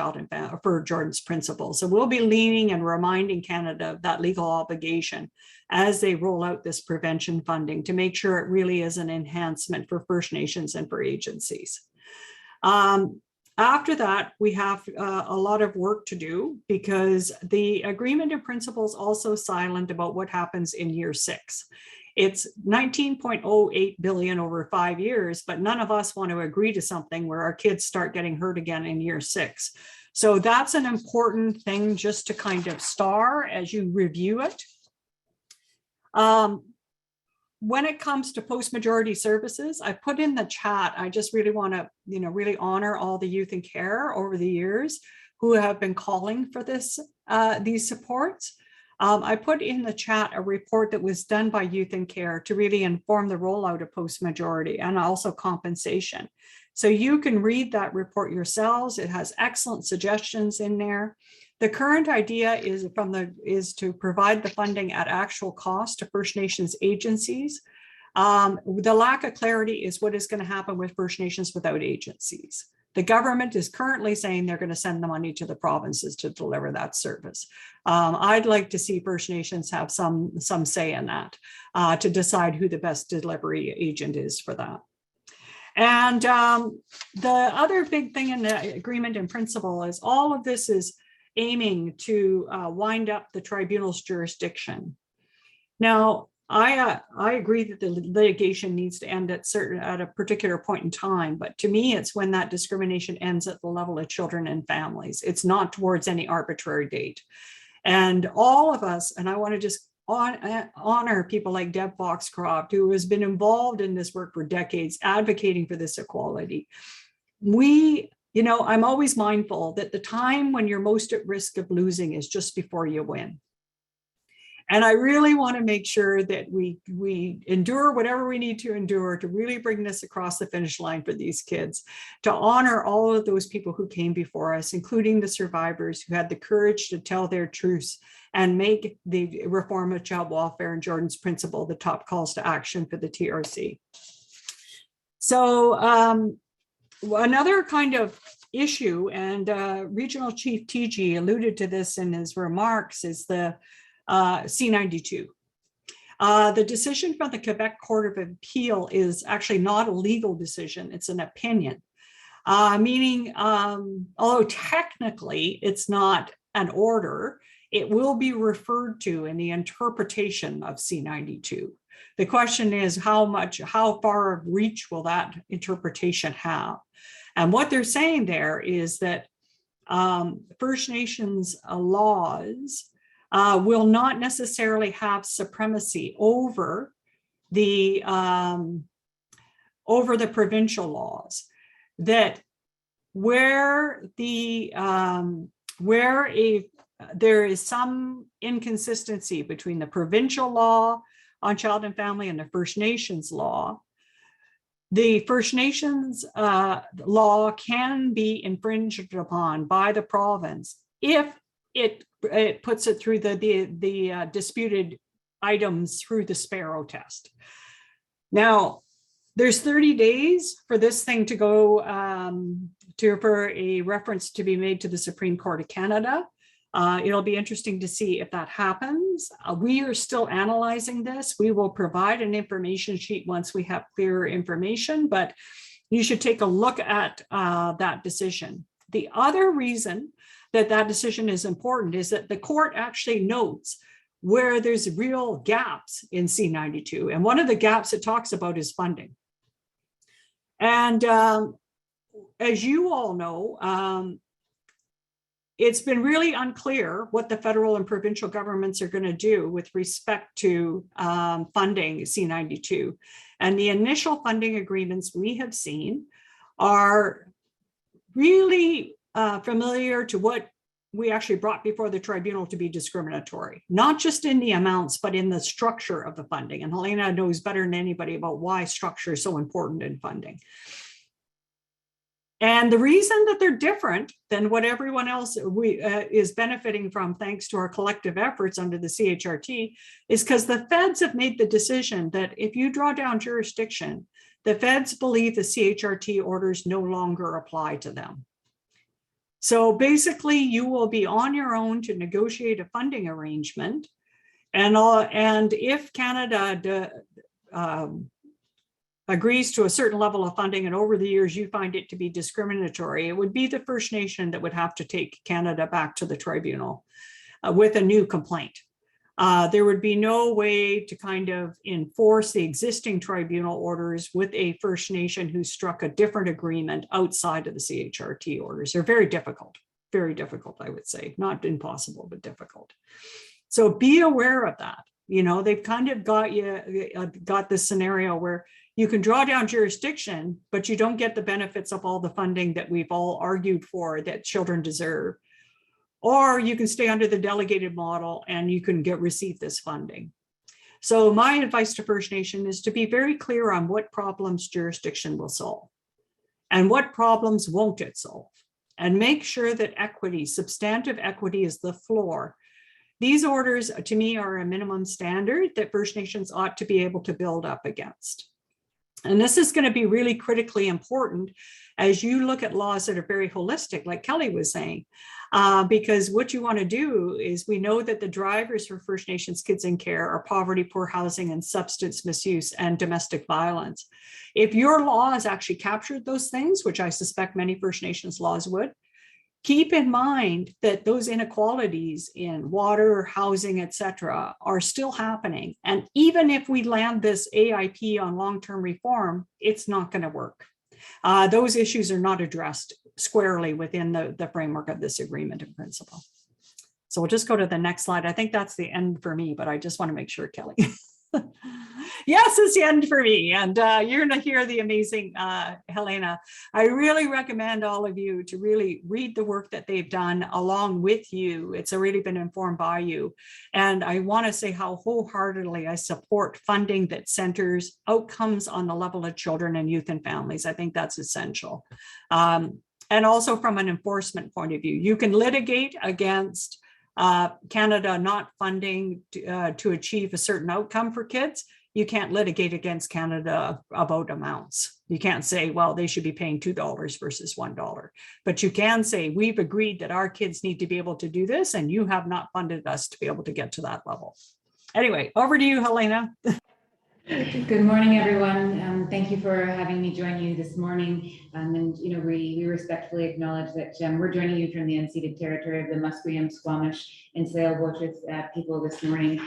[SPEAKER 5] for Jordan's Principle. So we'll be leaning and reminding Canada of that legal obligation as they roll out this prevention funding to make sure it really is an enhancement for First Nations and for agencies. After that, we have a lot of work to do because the agreement in principle is also silent about what happens in year 6. It's 19.08 billion over 5 years, but none of us want to agree to something where our kids start getting hurt again in year 6. So that's an important thing just to kind of star as you review it. When it comes to post-majority services, I put in the chat, I just really want to, really honor all the youth in care over the years who have been calling for this, these supports. I put in the chat a report that was done by Youth in Care to really inform the rollout of post-majority and also compensation. So you can read that report yourselves. It has excellent suggestions in there. The current idea is to provide the funding at actual cost to First Nations agencies. The lack of clarity is what is going to happen with First Nations without agencies. The government is currently saying they're going to send the money to the provinces to deliver that service. I'd like to see First Nations have some say in that to decide who the best delivery agent is for that. And the other big thing in the agreement in principle is all of this is aiming to wind up the tribunal's jurisdiction. Now, I agree that the litigation needs to end at a particular point in time, but to me, it's when that discrimination ends at the level of children and families. It's not towards any arbitrary date. And all of us, and I want to just honor people like Deb Foxcroft, who has been involved in this work for decades, advocating for this equality. I'm always mindful that the time when you're most at risk of losing is just before you win. And I really want to make sure that we endure whatever we need to endure to really bring this across the finish line for these kids, to honor all of those people who came before us, including the survivors who had the courage to tell their truths and make the reform of child welfare and Jordan's Principle the top calls to action for the TRC. So another kind of issue, and Regional Chief Teegee alluded to this in his remarks, is the C-92. The decision from the Quebec Court of Appeal is actually not a legal decision, it's an opinion, meaning although technically it's not an order, it will be referred to in the interpretation of C-92. The question is how far of reach will that interpretation have? And what they're saying there is that First Nations laws will not necessarily have supremacy over the provincial laws. That where there is some inconsistency between the provincial law on child and family and the First Nations law, the First Nations law can be infringed upon by the province if it puts it through the disputed items through the Sparrow test. Now, there's 30 days for this thing to go for a reference to be made to the Supreme Court of Canada. It'll be interesting to see if that happens. We are still analyzing this. We will provide an information sheet once we have clearer information, but you should take a look at that decision. The other reason that decision is important is that the court actually notes where there's real gaps in C-92. And one of the gaps it talks about is funding. And as you all know, it's been really unclear what the federal and provincial governments are going to do with respect to funding C92. And the initial funding agreements we have seen are really familiar to what we actually brought before the tribunal to be discriminatory, not just in the amounts, but in the structure of the funding. And Helaina knows better than anybody about why structure is so important in funding. And the reason that they're different than what everyone else is benefiting from, thanks to our collective efforts under the CHRT, is because the feds have made the decision that if you draw down jurisdiction, the feds believe the CHRT orders no longer apply to them. So basically, you will be on your own to negotiate a funding arrangement. And if Canada agrees to a certain level of funding, and over the years you find it to be discriminatory, it would be the First Nation that would have to take Canada back to the tribunal with a new complaint. There would be no way to kind of enforce the existing tribunal orders with a First Nation who struck a different agreement outside of the CHRT orders. They're very difficult, I would say. Not impossible, but difficult. So be aware of that. You know, they've kind of got this scenario where you can draw down jurisdiction, but you don't get the benefits of all the funding that we've all argued for that children deserve. Or you can stay under the delegated model and you can receive this funding. So my advice to First Nation is to be very clear on what problems jurisdiction will solve and what problems won't it solve. And make sure that equity, substantive equity, is the floor. These orders, to me, are a minimum standard that First Nations ought to be able to build up against. And this is going to be really critically important as you look at laws that are very holistic, like Kelly was saying, because what you want to do is, we know that the drivers for First Nations kids in care are poverty, poor housing, and substance misuse and domestic violence. If your laws actually captured those things, which I suspect many First Nations laws would, keep in mind that those inequalities in water, housing, etc., are still happening. And even if we land this AIP on long-term reform, it's not going to work. Those issues are not addressed squarely within the framework of this agreement in principle. So we'll just go to the next slide. I think that's the end for me, but I just want to make sure, Kelly. Yes, it's the end for me. And you're going to hear the amazing Helaina. I really recommend all of you to really read the work that they've done along with you. It's already been informed by you. And I want to say how wholeheartedly I support funding that centers outcomes on the level of children and youth and families. I think that's essential. And also from an enforcement point of view, you can litigate against Canada not funding to achieve a certain outcome for kids. You can't litigate against Canada about amounts. You can't say, well, they should be paying $2 versus $1. But you can say, we've agreed that our kids need to be able to do this, and you have not funded us to be able to get to that level. Anyway, over to you, Helaina.
[SPEAKER 6] Good morning, everyone. Thank you for having me join you this morning. And you know, we respectfully acknowledge that we're joining you from the unceded territory of the Musqueam, Squamish, and Tsleil-Waututh people this morning.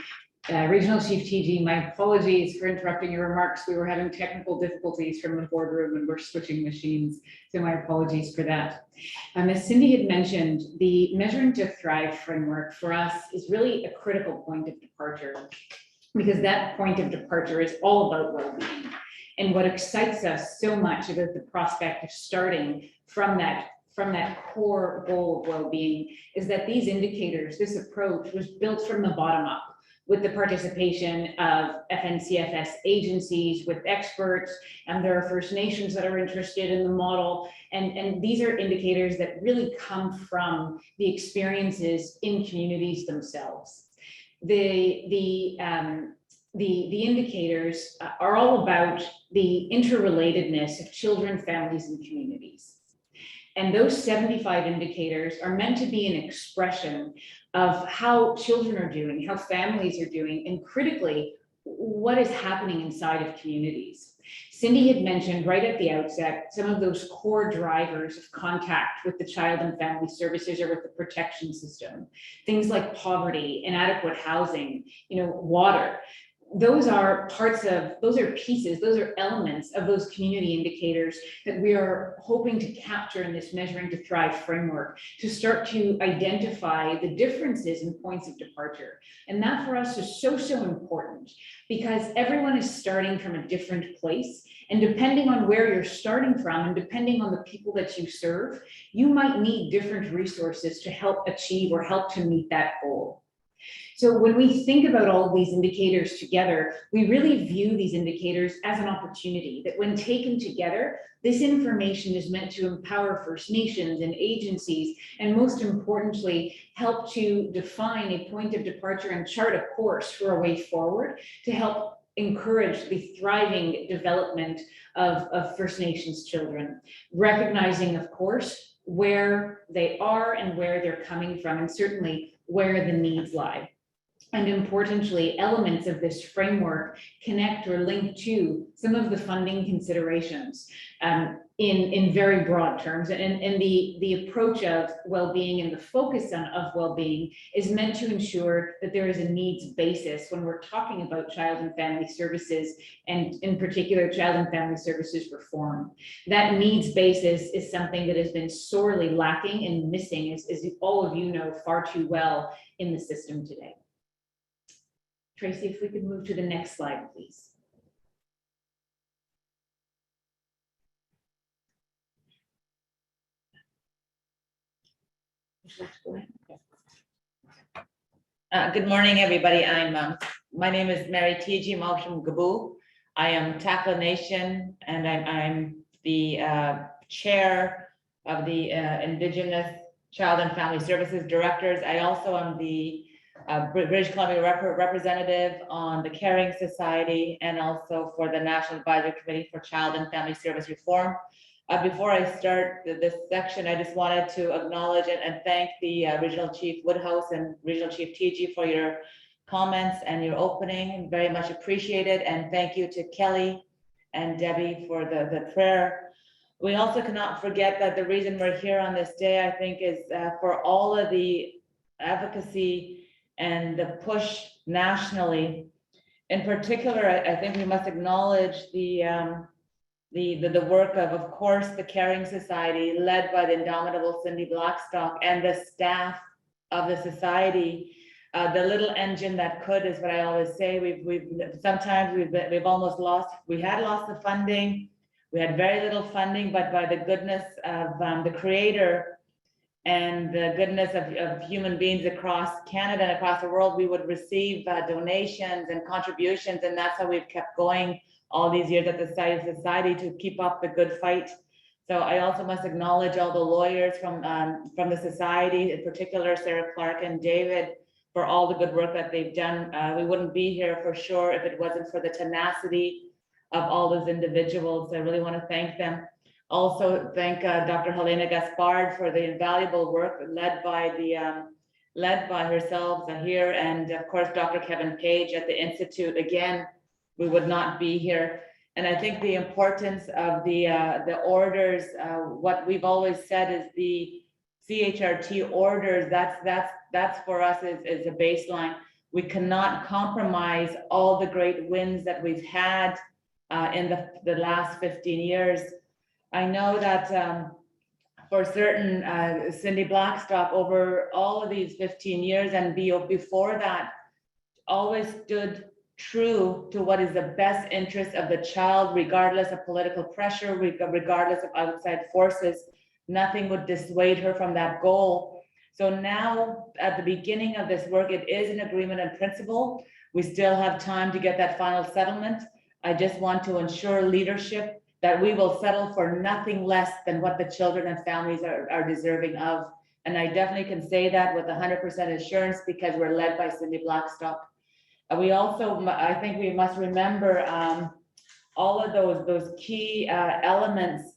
[SPEAKER 6] Regional Chief Teegee, my apologies for interrupting your remarks. We were having technical difficulties from the boardroom and we're switching machines. So my apologies for that. As Cindy had mentioned, the Measuring to Thrive framework for us is really a critical point of departure, because that point of departure is all about well-being. And what excites us so much about the prospect of starting from that core goal of well-being is that these indicators, this approach, was built from the bottom up, with the participation of FNCFS agencies, with experts, and there are First Nations that are interested in the model. And these are indicators that really come from the experiences in communities themselves. The indicators are all about the interrelatedness of children, families, and communities. And those 75 indicators are meant to be an expression of how children are doing, how families are doing, and critically, what is happening inside of communities. Cindy had mentioned right at the outset some of those core drivers of contact with the child and family services or with the protection system. Things like poverty, inadequate housing, water. those are pieces, those are elements of those community indicators that we are hoping to capture in this Measuring to Thrive framework to start to identify the differences in points of departure. And that for us is so, so important because everyone is starting from a different place. And depending on where you're starting from and depending on the people that you serve, you might need different resources to help achieve or help to meet that goal. So when we think about all of these indicators together, we really view these indicators as an opportunity that when taken together, this information is meant to empower First Nations and agencies, and most importantly, help to define a point of departure and chart a course for a way forward to help encourage the thriving development of First Nations children, recognizing, of course, where they are and where they're coming from, and certainly where the needs lie. And importantly, elements of this framework connect or link to some of the funding considerations in very broad terms. And the approach of well-being and the focus of well-being is meant to ensure that there is a needs basis when we're talking about child and family services, and in particular, child and family services reform. That needs basis is something that has been sorely lacking and missing, as all of you know far too well, in the system today. Tracy, if we could move to the next slide, please. Would you like to go ahead?
[SPEAKER 7] Good morning, everybody. My name is Mary Teegee, I'm from Gabu. I am Takla Nation, and I'm the chair of the Indigenous Child and Family Services Directors. I also am the British Columbia representative on the Caring Society and also for the National Advisory Committee for Child and Family Service Reform. Before I start this section, I just wanted to acknowledge and thank the Regional Chief Woodhouse and Regional Chief Teegee for your comments and your opening. Very much appreciated. And thank you to Kelly and Debbie for the prayer. We also cannot forget that the reason we're here on this day, I think, is for all of the advocacy and the push nationally. In particular, I think we must acknowledge the work of course, the Caring Society, led by the indomitable Cindy Blackstock, and the staff of the society. The little engine that could is what I always say. We've almost lost. We had lost the funding. We had very little funding, but by the goodness of the Creator and the goodness of human beings across Canada and across the world, we would receive donations and contributions, and that's how we've kept going all these years at the society to keep up the good fight. So I also must acknowledge all the lawyers from the society, in particular Sarah Clark and David, for all the good work that they've done. We wouldn't be here for sure if it wasn't for the tenacity of all those individuals. I really want to thank them. Also thank Dr. Helaina Gaspard for the invaluable work led by herself here, and of course Dr. Kevin Page at the Institute. Again, we would not be here. And I think the importance of the orders, what we've always said is the CHRT orders, that's for us is a baseline. We cannot compromise all the great wins that we've had in the last 15 years. I know that for certain, Cindy Blackstock over all of these 15 years and before that, always stood true to what is the best interest of the child, regardless of political pressure, regardless of outside forces. Nothing would dissuade her from that goal. So now at the beginning of this work, it is an agreement in principle. We still have time to get that final settlement. I just want to ensure leadership that we will settle for nothing less than what the children and families are deserving of. And I definitely can say that with 100% assurance because we're led by Cindy Blackstock. We also, I think we must remember all of those key elements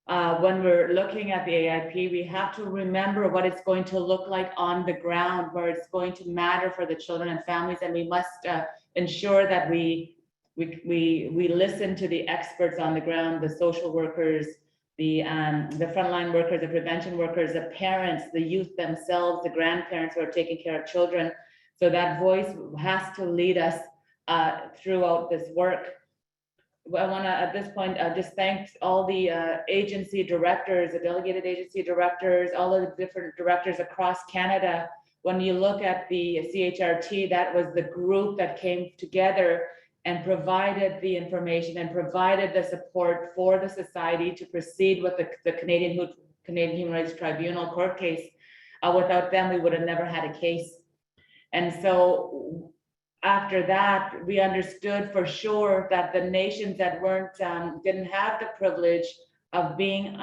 [SPEAKER 7] when we're looking at the AIP. We have to remember what it's going to look like on the ground, where it's going to matter for the children and families, and we must ensure that we listen to the experts on the ground, the social workers, the frontline workers, the prevention workers, the parents, the youth themselves, the grandparents who are taking care of children. So that voice has to lead us throughout this work. I want to, at this point, just thank all the agency directors, the delegated agency directors, all of the different directors across Canada. When you look at the CHRT, that was the group that came together and provided the information and provided the support for the society to proceed with the Canadian Human Rights Tribunal court case. Without them, we would have never had a case. And so after that, we understood for sure that the nations that didn't have the privilege of being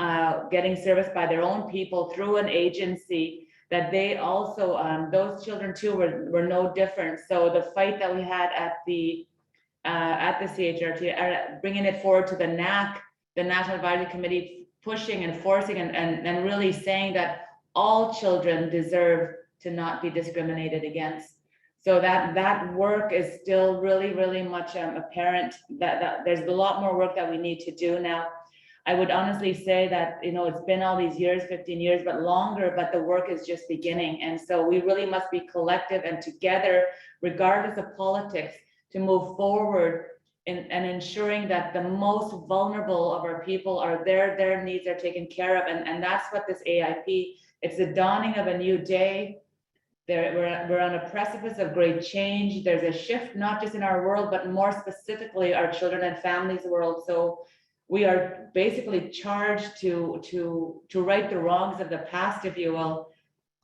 [SPEAKER 7] getting service by their own people through an agency, that they also, those children too were no different. So the fight that we had at the CHRT, bringing it forward to the NAC, the National Advisory Committee, pushing and forcing and really saying that all children deserve to not be discriminated against. So that work is still really much apparent, that there's a lot more work that we need to do now. I would honestly say that, you know, it's been all these years, 15 years, but longer, but the work is just beginning. And so we really must be collective and together, regardless of politics, to move forward and ensuring that the most vulnerable of our people are their needs are taken care of. And that's what this AIP, it's the dawning of a new day. We're on a precipice of great change. There's a shift, not just in our world, but more specifically our children and families world. So we are basically charged to right the wrongs of the past, if you will.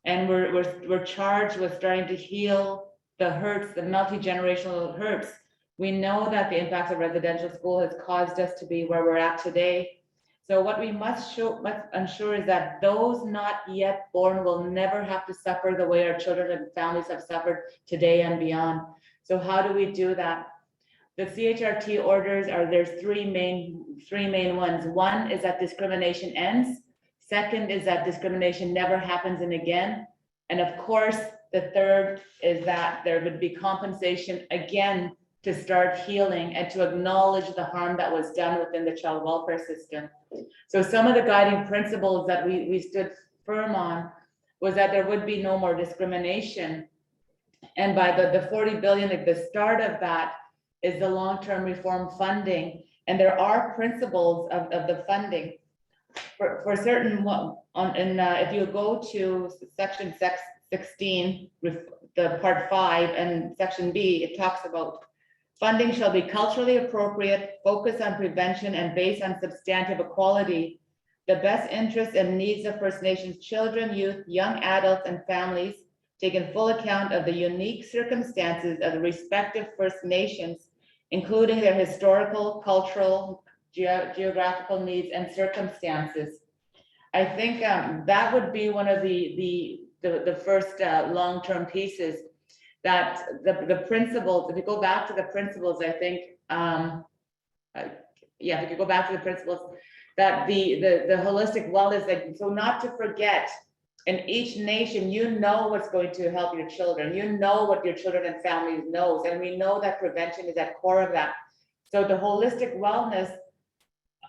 [SPEAKER 7] And we're charged with starting to heal the hurts, the multi-generational hurts. We know that the impacts of residential school has caused us to be where we're at today. So what we must ensure is that those not yet born will never have to suffer the way our children and families have suffered today and beyond. So how do we do that? The CHRT orders there's three main ones. One is that discrimination ends. Second is that discrimination never happens again. And of course, the third is that there would be compensation again to start healing and to acknowledge the harm that was done within the child welfare system. So some of the guiding principles that we stood firm on was that there would be no more discrimination. And by the 40 billion, like the start of that is the long-term reform funding. And there are principles of the funding. For certain, if you go to section 16, the part 5 and section B, it talks about funding shall be culturally appropriate, focus on prevention, and based on substantive equality. The best interests and needs of First Nations children, youth, young adults, and families, taking full account of the unique circumstances of the respective First Nations, including their historical, cultural, geographical needs and circumstances. I think that would be one of the first long-term pieces. That the principles, if you go back to the principles, I think, if you go back to the principles, that the holistic wellness, like, so not to forget, in each nation, you know what's going to help your children. You know what your children and families knows, and we know that prevention is at core of that. So the holistic wellness,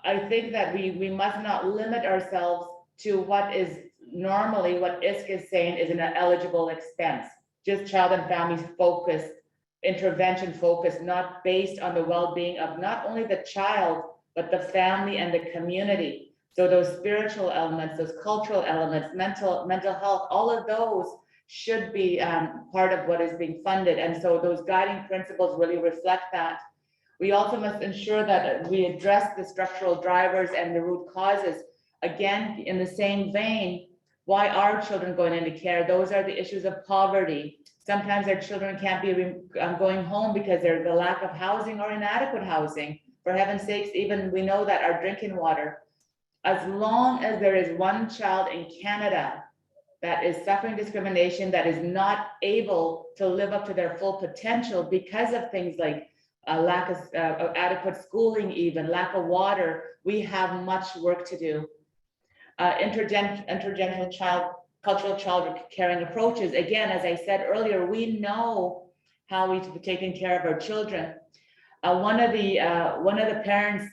[SPEAKER 7] I think that we must not limit ourselves to what is normally what ISC is saying is an eligible expense. Just child and families focused, intervention focused, not based on the well-being of not only the child, but the family and the community. So those spiritual elements, those cultural elements, mental health, all of those should be part of what is being funded. And so those guiding principles really reflect that. We also must ensure that we address the structural drivers and the root causes. Again, in the same vein, why are children going into care? Those are the issues of poverty. Sometimes our children can't be going home because there's the lack of housing or inadequate housing. For heaven's sakes, even we know that our drinking water. As long as there is one child in Canada that is suffering discrimination, that is not able to live up to their full potential because of things like lack of adequate schooling, even lack of water, we have much work to do. Intergenerational cultural child caring approaches. Again, as I said earlier, we know how we should be taking care of our children. One of the parents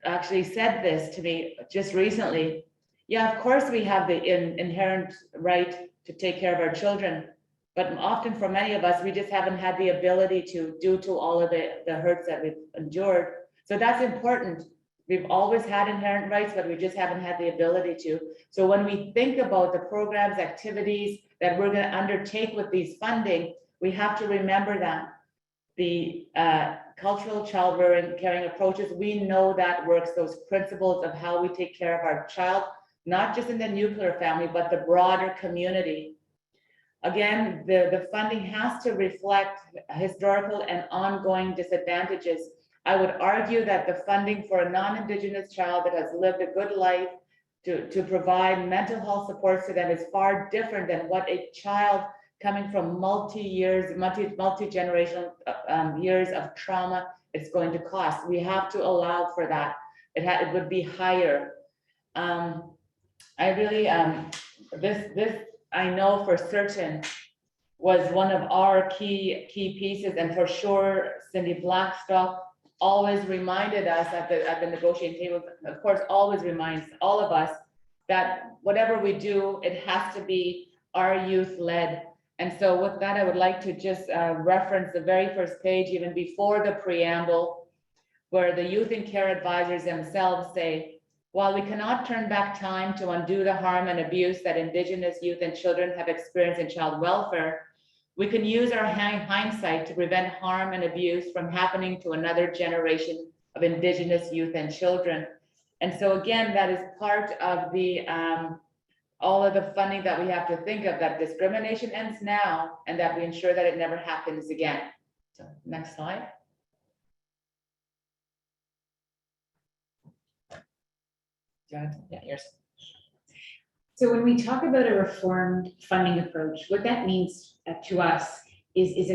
[SPEAKER 7] actually said this to me just recently. Yeah, of course we have the inherent right to take care of our children, But often for many of us, we just haven't had the ability to, due to all of the hurts that we've endured. So that's important. We've always had inherent rights, but we just haven't had the ability to. So when we think about the programs, activities that we're going to undertake with these funding, we have to remember that the cultural child caring approaches, we know that works, those principles of how we take care of our child, not just in the nuclear family, but the broader community. Again, the funding has to reflect historical and ongoing disadvantages. I would argue that the funding for a non-Indigenous child that has lived a good life to provide mental health supports to them is far different than what a child coming from multi-generational years of trauma is going to cost. We have to allow for that. It would be higher. I really, this I know for certain was one of our key pieces, and for sure, Cindy Blackstock always reminded us at the negotiating table, of course, always reminds all of us that whatever we do, it has to be our youth led. And so with that, I would like to just reference the very first page, even before the preamble, where the youth and care advisors themselves say, while we cannot turn back time to undo the harm and abuse that Indigenous youth and children have experienced in child welfare, we can use our hindsight to prevent harm and abuse from happening to another generation of Indigenous youth and children. And so again, that is part of the all of the funding that we have to think of, that discrimination ends now and that we ensure that it never happens again. So next slide. Yeah, yours.
[SPEAKER 6] So when we talk about a reformed funding approach, what that means to us is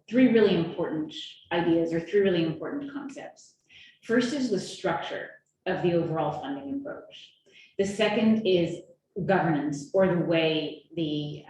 [SPEAKER 6] three really important ideas or three really important concepts. First is the structure of the overall funding approach. The second is governance, or the way the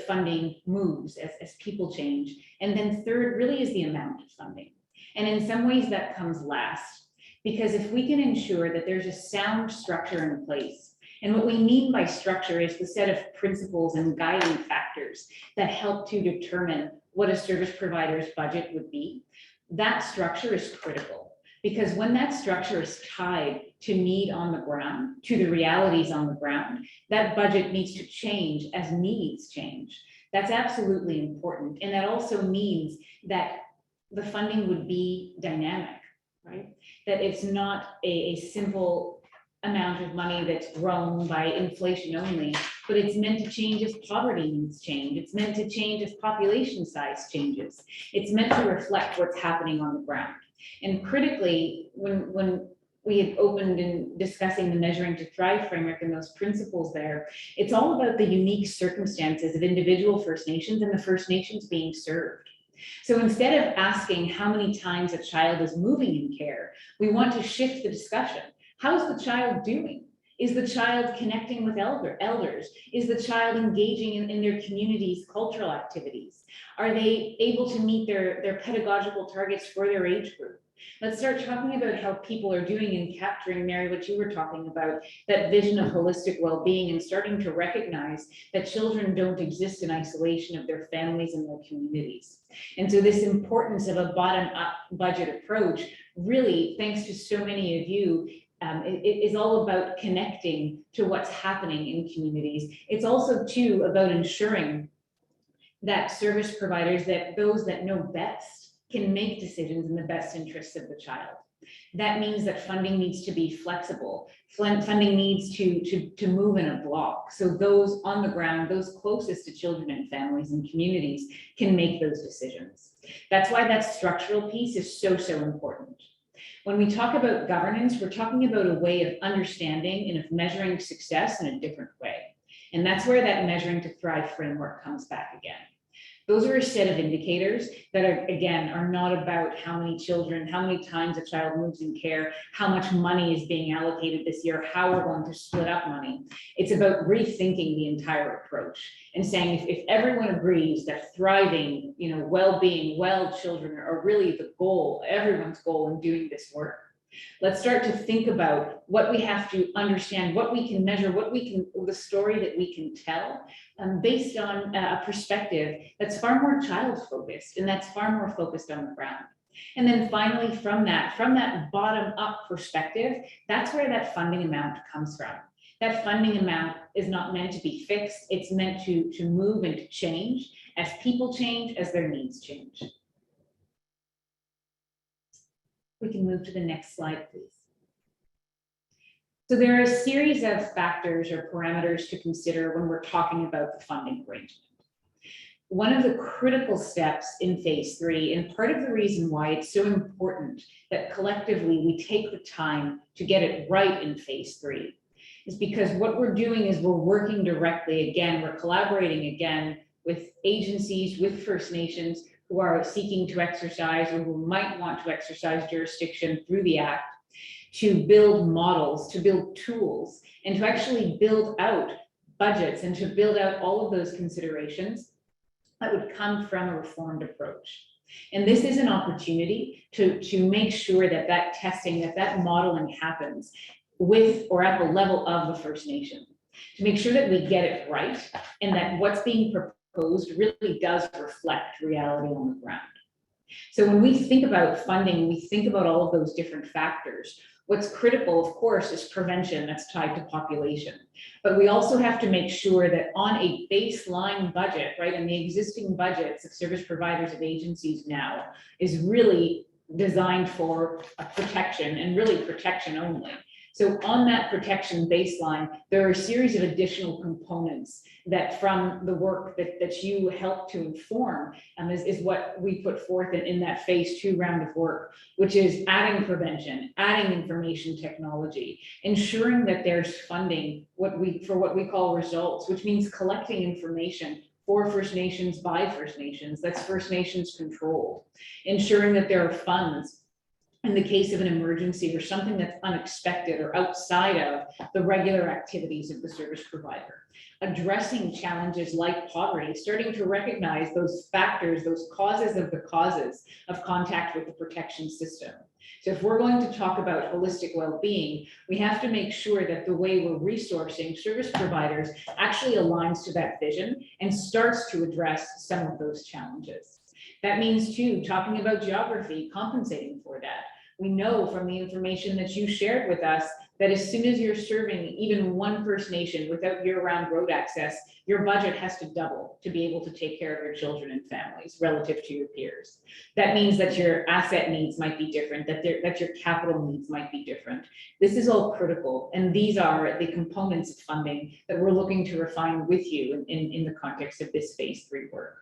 [SPEAKER 6] funding moves as people change. And then third really is the amount of funding. And in some ways that comes last, because if we can ensure that there's a sound structure in place, and what we mean by structure is the set of principles and guiding factors that help to determine what a service provider's budget would be, that structure is critical. Because when that structure is tied to need on the ground, to the realities on the ground, that budget needs to change as needs change. That's absolutely important. And that also means that the funding would be dynamic, right? That it's not a simple amount of money that's grown by inflation only, but it's meant to change as poverty needs change. It's meant to change as population size changes. It's meant to reflect what's happening on the ground. And critically, when we had opened in discussing the Measuring to Thrive framework and those principles there, it's all about the unique circumstances of individual First Nations and the First Nations being served. So instead of asking how many times a child is moving in care, we want to shift the discussion. How's the child doing? Is the child connecting with elders? Is the child engaging in their community's cultural activities? Are they able to meet their pedagogical targets for their age group? Let's start talking about how people are doing and capturing, Mary, what you were talking about, that vision of holistic well-being, and starting to recognize that children don't exist in isolation of their families and their communities. And so this importance of a bottom-up budget approach, really, thanks to so many of you, it is all about connecting to what's happening in communities. It's also too about ensuring that service providers, that those that know best, can make decisions in the best interests of the child. That means that funding needs to be flexible. Funding needs to move in a block. So those on the ground, those closest to children and families and communities, can make those decisions. That's why that structural piece is so important. When we talk about governance, we're talking about a way of understanding and of measuring success in a different way. And that's where that Measuring to Thrive framework comes back again. Those are a set of indicators that are, again, are not about how many children, how many times a child moves in care, how much money is being allocated this year, how we're going to split up money. It's about rethinking the entire approach and saying if everyone agrees that thriving, well-being, well children are really the goal, everyone's goal in doing this work, Let's start to think about what we have to understand, what we can measure, the story that we can tell based on a perspective that's far more child focused and that's far more focused on the ground. And then finally, from that bottom up perspective, that's where that funding amount comes from. That funding amount is not meant to be fixed. It's meant to move and to change as people change, as their needs change. We can move to the next slide, please. So there are a series of factors or parameters to consider when we're talking about the funding arrangement. One of the critical steps in phase 3, and part of the reason why it's so important that collectively we take the time to get it right in phase 3, is because what we're doing is we're working directly again, we're collaborating again with agencies, with First Nations who are seeking to exercise or who might want to exercise jurisdiction through the Act, to build models, to build tools, and to actually build out budgets and to build out all of those considerations that would come from a reformed approach. And this is an opportunity to make sure that that testing, that modeling happens with or at the level of the First Nation, to make sure that we get it right and that what's being proposed really does reflect reality on the ground. So when we think about funding, we think about all of those different factors. What's critical, of course, is prevention that's tied to population. But we also have to make sure that on a baseline budget, right, and the existing budgets of service providers of agencies now is really designed for a protection and really protection only. So on that protection baseline, there are a series of additional components that from the work that you help to inform is what we put forth in that phase 2 round of work, which is adding prevention, adding information technology, ensuring that there's funding for what we call results, which means collecting information for First Nations by First Nations, that's First Nations controlled, ensuring that there are funds in the case of an emergency or something that's unexpected or outside of the regular activities of the service provider. Addressing challenges like poverty, starting to recognize those factors, those causes of contact with the protection system. So if we're going to talk about holistic well-being, we have to make sure that the way we're resourcing service providers actually aligns to that vision and starts to address some of those challenges. That means too, talking about geography, compensating for that. We know from the information that you shared with us that as soon as you're serving even one First Nation without year-round road access, your budget has to double to be able to take care of your children and families relative to your peers. That means that your asset needs might be different, that your capital needs might be different. This is all critical, and these are the components of funding that we're looking to refine with you in the context of this phase 3 work.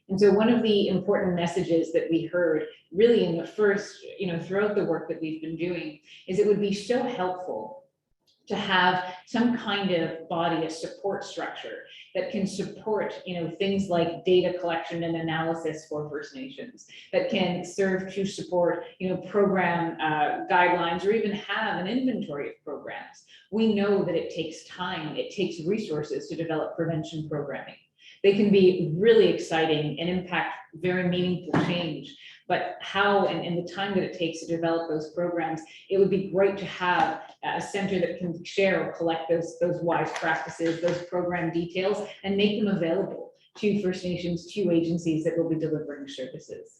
[SPEAKER 6] And so one of the important messages that we heard really in the first, throughout the work that we've been doing is it would be so helpful to have some kind of body, a support structure that can support, things like data collection and analysis for First Nations, that can serve to support, program guidelines, or even have an inventory of programs. We know that it takes time, it takes resources to develop prevention programming. They can be really exciting and impact very meaningful change, but how and the time that it takes to develop those programs, it would be great to have a center that can share or collect those wise practices, those program details, and make them available to First Nations, to agencies that will be delivering services.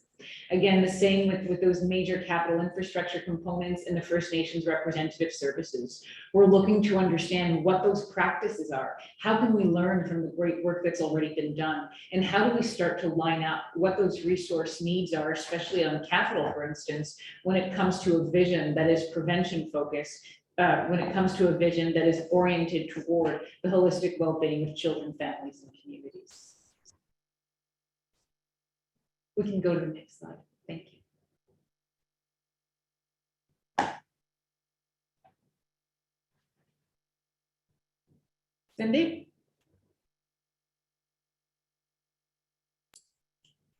[SPEAKER 6] Again, the same with those major capital infrastructure components and the First Nations representative services. We're looking to understand what those practices are. How can we learn from the great work that's already been done? And how do we start to line up what those resource needs are, especially on capital, for instance, when it comes to a vision that is prevention focused, when it comes to a vision that is oriented toward the holistic well-being of children, families, and communities. We can go to the next slide. Thank you. Cindy?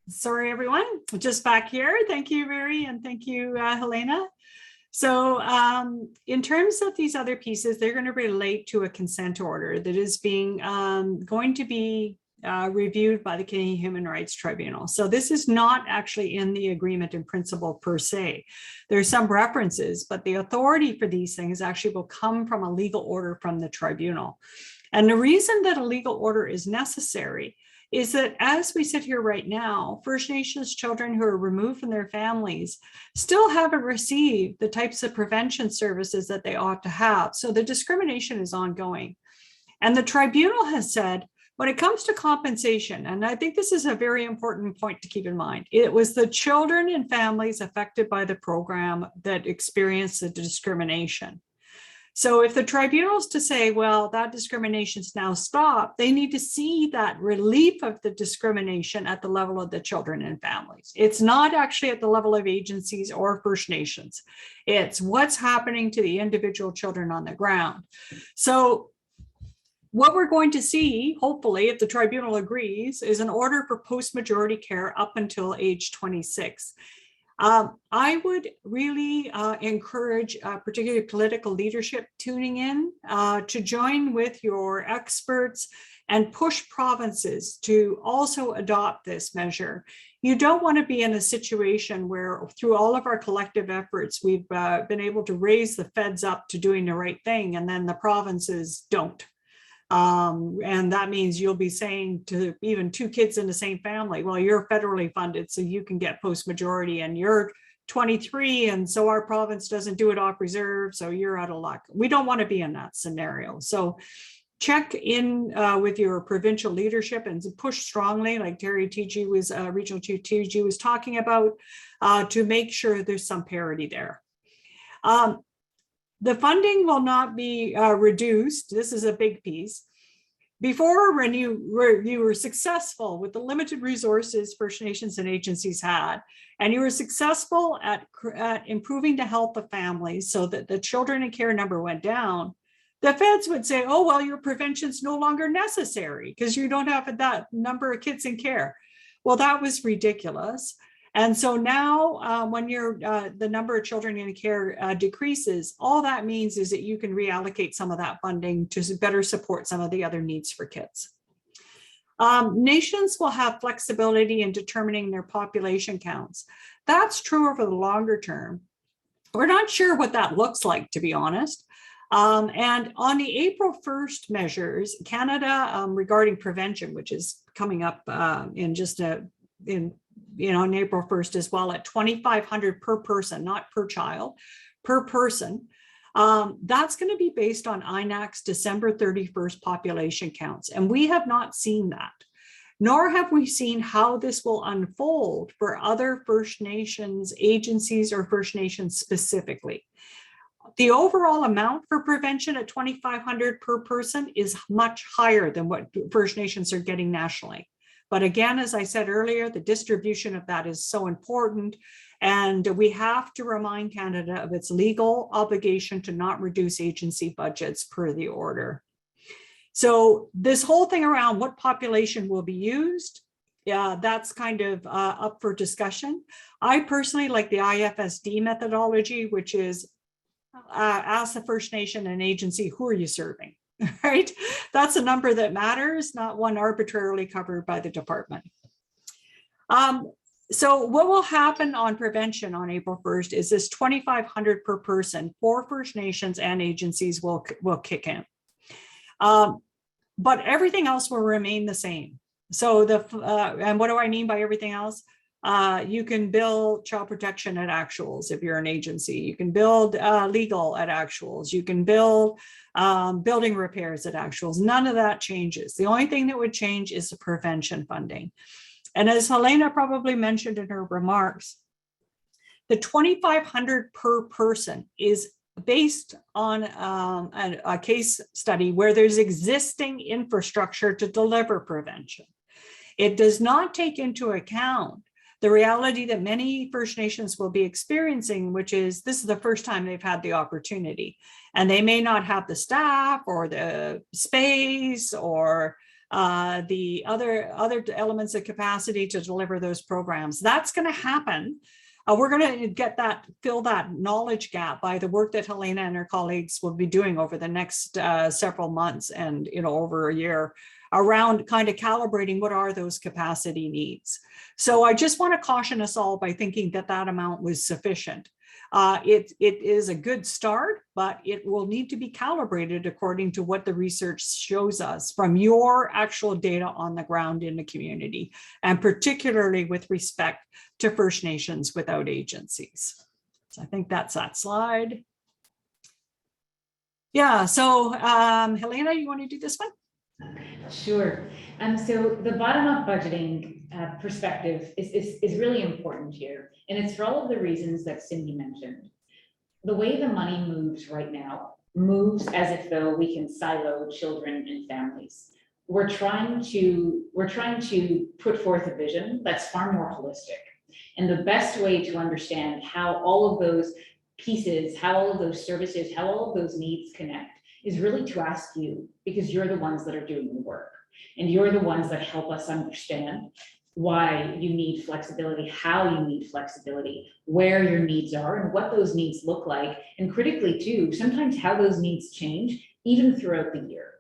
[SPEAKER 5] Sorry, everyone, just back here. Thank you, Mary, and thank you, Helaina. So in terms of these other pieces, they're going to relate to a consent order that is being going to be reviewed by the Canadian Human Rights Tribunal. So this is not actually in the agreement in principle per se. There's some references, but the authority for these things actually will come from a legal order from the tribunal. And the reason that a legal order is necessary is that as we sit here right now, First Nations children who are removed from their families still haven't received the types of prevention services that they ought to have. So the discrimination is ongoing. And the tribunal has said, when it comes to compensation, and I think this is a very important point to keep in mind, it was the children and families affected by the program that experienced the discrimination. So if the tribunals to say, well, that discrimination's now stopped, they need to see that relief of the discrimination at the level of the children and families. It's not actually at the level of agencies or First Nations. It's what's happening to the individual children on the ground. So what we're going to see, hopefully, if the tribunal agrees, is an order for post-majority care up until age 26. I would really encourage particularly political leadership tuning in to join with your experts and push provinces to also adopt this measure. You don't want to be in a situation where through all of our collective efforts, we've been able to raise the feds up to doing the right thing, and then the provinces don't. And that means you'll be saying to even two kids in the same family, well, you're federally funded, so you can get post-majority, and you're 23, and so our province doesn't do it off reserve, so you're out of luck. We don't want to be in that scenario. So check in with your provincial leadership and push strongly, like Terry Teegee was, Regional Chief Teegee was talking about, to make sure there's some parity there. The funding will not be reduced. This is a big piece. Before, when you were successful with the limited resources First Nations and agencies had, and you were successful at improving the health of families so that the children in care number went down, the feds would say, oh, well, your prevention's no longer necessary because you don't have that number of kids in care. Well, that was ridiculous. And so now when the number of children in care decreases, all that means is that you can reallocate some of that funding to better support some of the other needs for kids. Nations will have flexibility in determining their population counts. That's true over the longer term. We're not sure what that looks like, to be honest. And on the April 1st measures, Canada regarding prevention, which is coming up in April 1st as well, at $2,500 per person, not per child, per person. That's going to be based on INAC's December 31st population counts. And we have not seen that, nor have we seen how this will unfold for other First Nations agencies or First Nations specifically. The overall amount for prevention at $2,500 per person is much higher than what First Nations are getting nationally. But again, as I said earlier, the distribution of that is so important. And we have to remind Canada of its legal obligation to not reduce agency budgets per the order. So this whole thing around what population will be used, that's kind of up for discussion. I personally like the IFSD methodology, which is ask the First Nation and agency, who are you serving? Right? That's a number that matters, not one arbitrarily covered by the department. So what will happen on prevention on April 1st is this $2,500 per person for First Nations and agencies will kick in. But everything else will remain the same. So and what do I mean by everything else? You can bill child protection at actuals if you're an agency. You can build legal at actuals. You can build building repairs at actuals. None of that changes. The only thing that would change is the prevention funding. And as Helaina probably mentioned in her remarks, the $2,500 per person is based on a case study where there's existing infrastructure to deliver prevention. It does not take into account the reality that many First Nations will be experiencing, which is this is the first time they've had the opportunity, and they may not have the staff or the space or the other elements of capacity to deliver those programs. That's going to happen. We're going to fill that knowledge gap by the work that Helaina and her colleagues will be doing over the next several months and over a year around kind of calibrating what are those capacity needs. So I just want to caution us all by thinking that that amount was sufficient. It is a good start, but it will need to be calibrated according to what the research shows us from your actual data on the ground in the community, and particularly with respect to First Nations without agencies. So I think that's that slide. Yeah, so Helaina, you want to do this one?
[SPEAKER 6] Sure. So the bottom-up budgeting perspective is really important here. And it's for all of the reasons that Cindy mentioned. The way the money moves right now moves as if though we can silo children and families. We're trying to put forth a vision that's far more holistic. And the best way to understand how all of those pieces, how all of those services, how all of those needs connect is really to ask you, because you're the ones that are doing the work and you're the ones that help us understand why you need flexibility, how you need flexibility, where your needs are and what those needs look like. And critically too, sometimes how those needs change even throughout the year.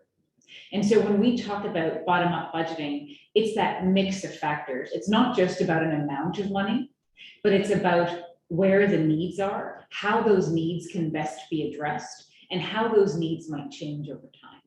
[SPEAKER 6] And so when we talk about bottom-up budgeting, it's that mix of factors. It's not just about an amount of money, but it's about where the needs are, how those needs can best be addressed, and how those needs might change over time.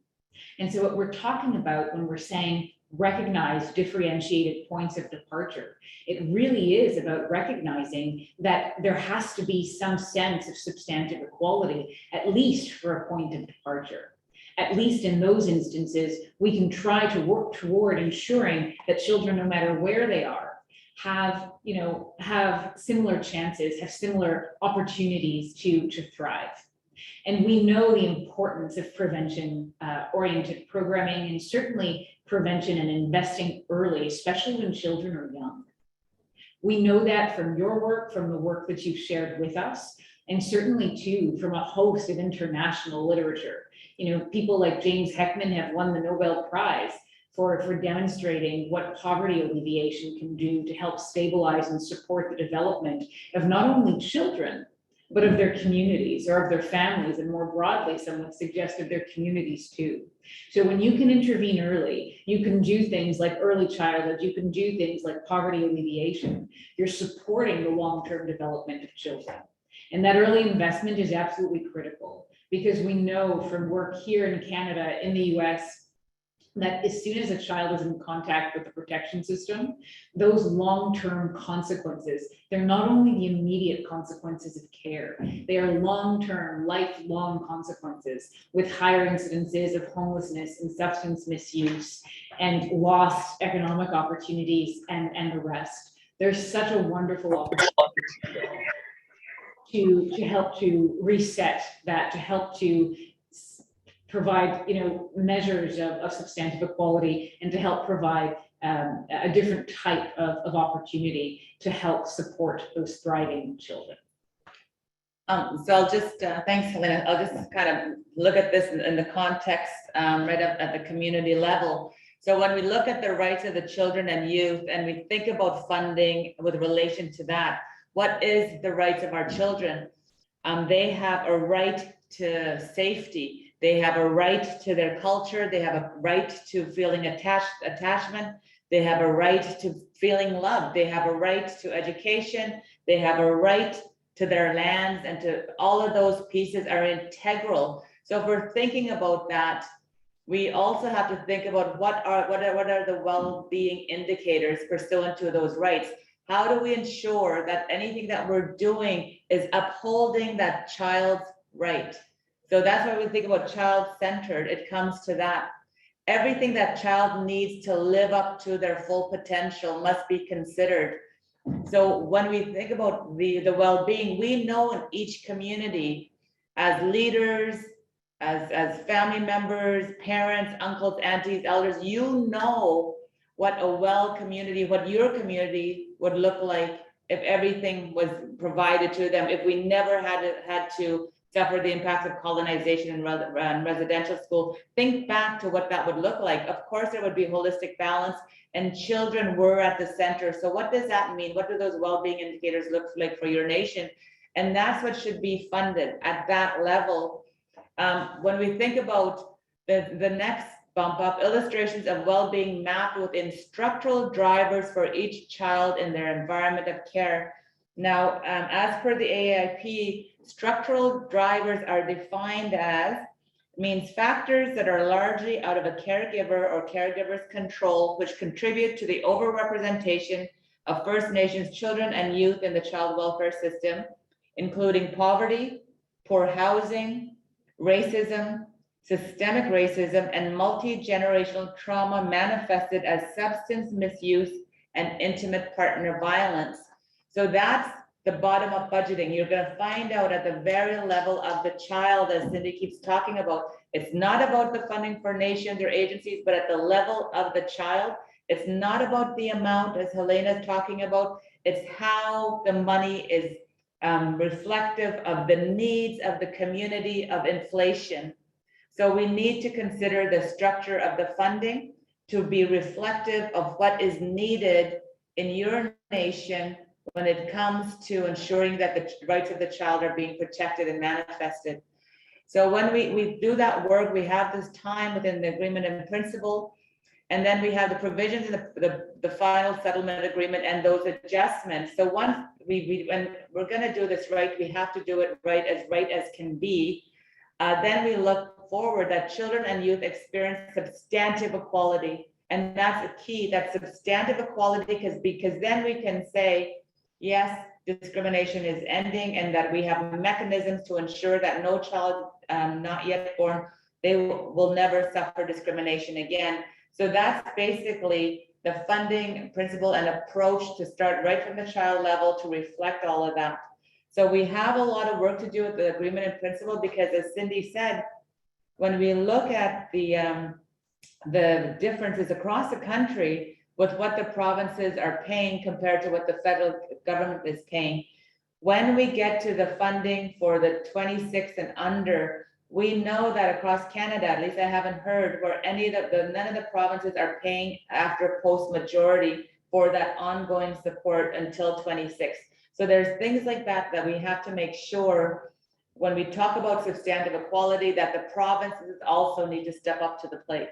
[SPEAKER 6] And so what we're talking about when we're saying recognize differentiated points of departure, it really is about recognizing that there has to be some sense of substantive equality, at least for a point of departure. At least in those instances, we can try to work toward ensuring that children, no matter where they are, have similar chances, have similar opportunities to thrive. And we know the importance of prevention-oriented programming, and certainly prevention and investing early, especially when children are young. We know that from your work, from the work that you've shared with us, and certainly too from a host of international literature. People like James Heckman have won the Nobel Prize for demonstrating what poverty alleviation can do to help stabilize and support the development of not only children, but of their communities or of their families, and more broadly, some would suggest of their communities too. So when you can intervene early, you can do things like early childhood, you can do things like poverty alleviation. You're supporting the long-term development of children. And that early investment is absolutely critical, because we know from work here in Canada, in the US, that as soon as a child is in contact with the protection system, those long-term consequences, they're not only the immediate consequences of care, they are long-term, lifelong consequences with higher incidences of homelessness and substance misuse and lost economic opportunities and the rest. There's such a wonderful opportunity to help to reset that, to help to provide measures of substantive equality, and to help provide a different type of opportunity to help support those thriving children.
[SPEAKER 7] So I'll just, thanks, Helaina. I'll just kind of look at this in the context right up at the community level. So when we look at the rights of the children and youth, and we think about funding with relation to that, what is the rights of our children? They have a right to safety. They have a right to their culture. They have a right to feeling attachment. They have a right to feeling loved. They have a right to education. They have a right to their lands, and to all of those pieces are integral. So if we're thinking about that, we also have to think about what are the well-being indicators pursuant to those rights. How do we ensure that anything that we're doing is upholding that child's right? So that's why we think about child-centered. It comes to that. Everything that child needs to live up to their full potential must be considered. So when we think about the well-being, we know in each community, as leaders, as family members, parents, uncles, aunties, elders, you know what a well community, what your community would look like if everything was provided to them, if we never had to suffer the impacts of colonization and residential school. Think back to what that would look like. Of course, there would be holistic balance, and children were at the center. So what does that mean? What do those well-being indicators look like for your nation? And that's what should be funded at that level. When we think about the next bump up, illustrations of well-being mapped within structural drivers for each child in their environment of care. Now, as per the AIP, structural drivers are defined as means factors that are largely out of a caregiver or caregiver's control, which contribute to the overrepresentation of First Nations children and youth in the child welfare system, including poverty, poor housing, racism, systemic racism, and multi-generational trauma manifested as substance misuse and intimate partner violence. So that's the bottom-up budgeting. You're going to find out at the very level of the child, as Cindy keeps talking about. It's not about the funding for nations or agencies, but at the level of the child. It's not about the amount, as Helaina is talking about. It's how the money is reflective of the needs of the community, of inflation. So we need to consider the structure of the funding to be reflective of what is needed in your nation when it comes to ensuring that the rights of the child are being protected and manifested. So when we do that work, we have this time within the agreement in principle, and then we have the provisions in the final settlement agreement and those adjustments. So once when we're going to do this right, we have to do it right as can be. Then we look forward that children and youth experience substantive equality. And that's a key, that substantive equality, because then we can say, yes, discrimination is ending, and that we have mechanisms to ensure that no child not yet born, they will never suffer discrimination again. So that's basically the funding principle and approach to start right from the child level to reflect all of that. So we have a lot of work to do with the agreement in principle, because as Cindy said, when we look at the differences across the country with what the provinces are paying compared to what the federal government is paying, when we get to the funding for the 26 and under, we know that across Canada, at least I haven't heard where none of the provinces are paying after post-majority for that ongoing support until 26. So there's things like that that we have to make sure when we talk about substantive equality, that the provinces also need to step up to the plate.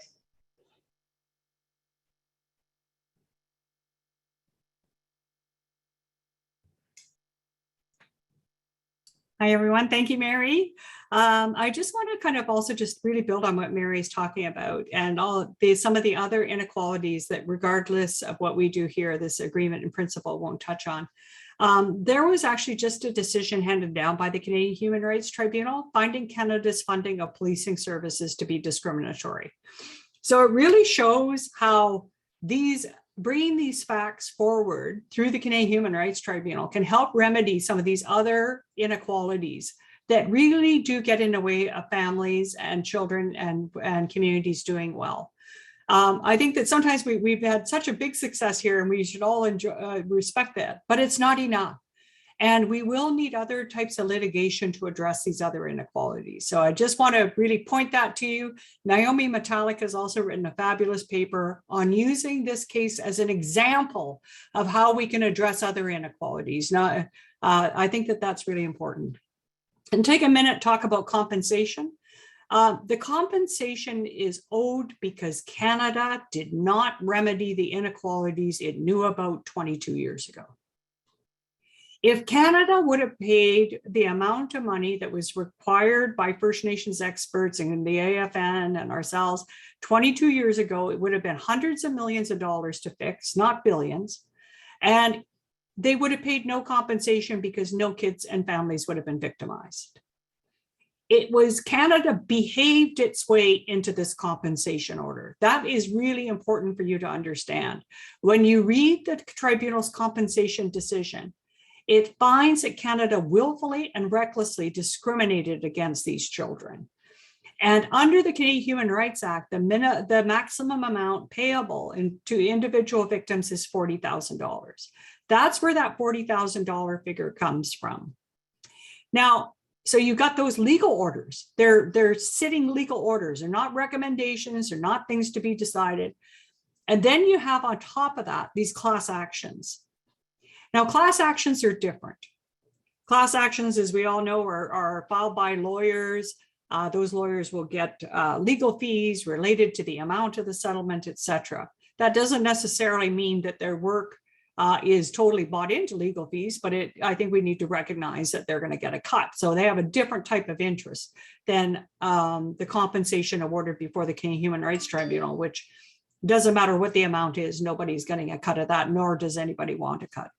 [SPEAKER 5] Hi, everyone. Thank you, Mary. I just want to kind of also just really build on what Mary is talking about and some of the other inequalities that regardless of what we do here, this agreement in principle won't touch on. There was actually just a decision handed down by the Canadian Human Rights Tribunal finding Canada's funding of policing services to be discriminatory. So it really shows how bringing these facts forward through the Canadian Human Rights Tribunal can help remedy some of these other inequalities that really do get in the way of families and children and communities doing well. I think that sometimes we've had such a big success here, and we should all respect that, but it's not enough. And we will need other types of litigation to address these other inequalities. So I just want to really point that to you. Naomi Metallic has also written a fabulous paper on using this case as an example of how we can address other inequalities. Now, I think that that's really important. And take a minute, talk about compensation. The compensation is owed because Canada did not remedy the inequalities it knew about 22 years ago. If Canada would have paid the amount of money that was required by First Nations experts and the AFN and ourselves 22 years ago, it would have been hundreds of millions of dollars to fix, not billions. And they would have paid no compensation because no kids and families would have been victimized. It was Canada behaved its way into this compensation order. That is really important for you to understand. When you read the tribunal's compensation decision, it finds that Canada willfully and recklessly discriminated against these children. And under the Canadian Human Rights Act, the maximum amount payable to individual victims is $40,000. That's where that $40,000 figure comes from. Now, so you got those legal orders. They're sitting legal orders. They're not recommendations. They're not things to be decided. And then you have on top of that, these class actions. Now, class actions are different. Class actions, as we all know, are filed by lawyers. those lawyers will get legal fees related to the amount of the settlement, etc. That doesn't necessarily mean that their work is totally bought into legal fees, but I think we need to recognize that they're going to get a cut. So they have a different type of interest than the compensation awarded before the Canadian Human Rights Tribunal, which doesn't matter what the amount is, nobody's getting a cut of that, nor does anybody want a cut.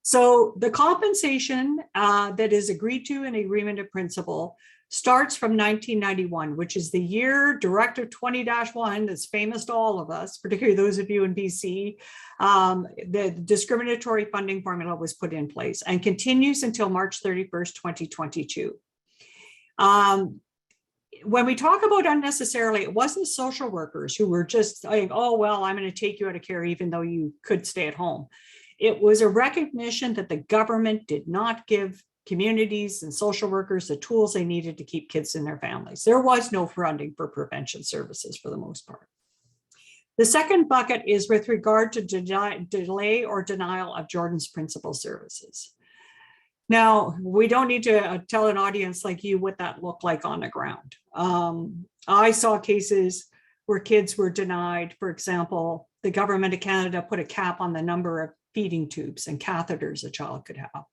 [SPEAKER 5] So the compensation that is agreed to in agreement of principle starts from 1991, which is the year Directive 20-1 that's famous to all of us, particularly those of you in BC. The discriminatory funding formula was put in place and continues until March 31st, 2022. When we talk about unnecessarily, it wasn't social workers who were just saying, oh, well, I'm going to take you out of care even though you could stay at home. It was a recognition that the government did not give communities and social workers the tools they needed to keep kids in their families. There was no funding for prevention services for the most part. The second bucket is with regard to delay or denial of Jordan's principal services. Now, we don't need to tell an audience like you what that looked like on the ground. I saw cases where kids were denied. For example, the government of Canada put a cap on the number of feeding tubes and catheters a child could have,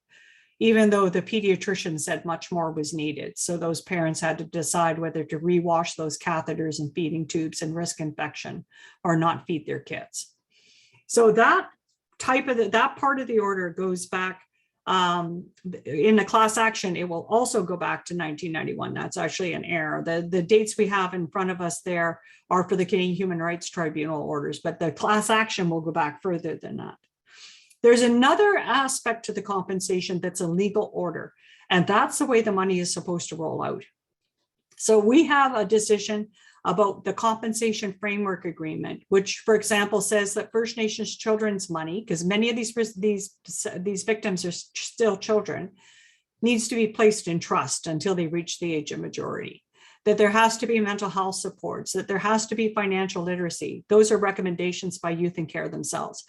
[SPEAKER 5] even though the pediatrician said much more was needed. So those parents had to decide whether to rewash those catheters and feeding tubes and risk infection or not feed their kids. So that that part of the order goes back in the class action. It will also go back to 1991. That's actually an error. The dates we have in front of us there are for the Canadian Human Rights Tribunal orders, but the class action will go back further than that. There's another aspect to the compensation that's a legal order, and that's the way the money is supposed to roll out. So we have a decision about the compensation framework agreement, which, for example, says that First Nations children's money, because many of these victims are still children, needs to be placed in trust until they reach the age of majority. That there has to be mental health supports, that there has to be financial literacy. Those are recommendations by Youth in Care themselves.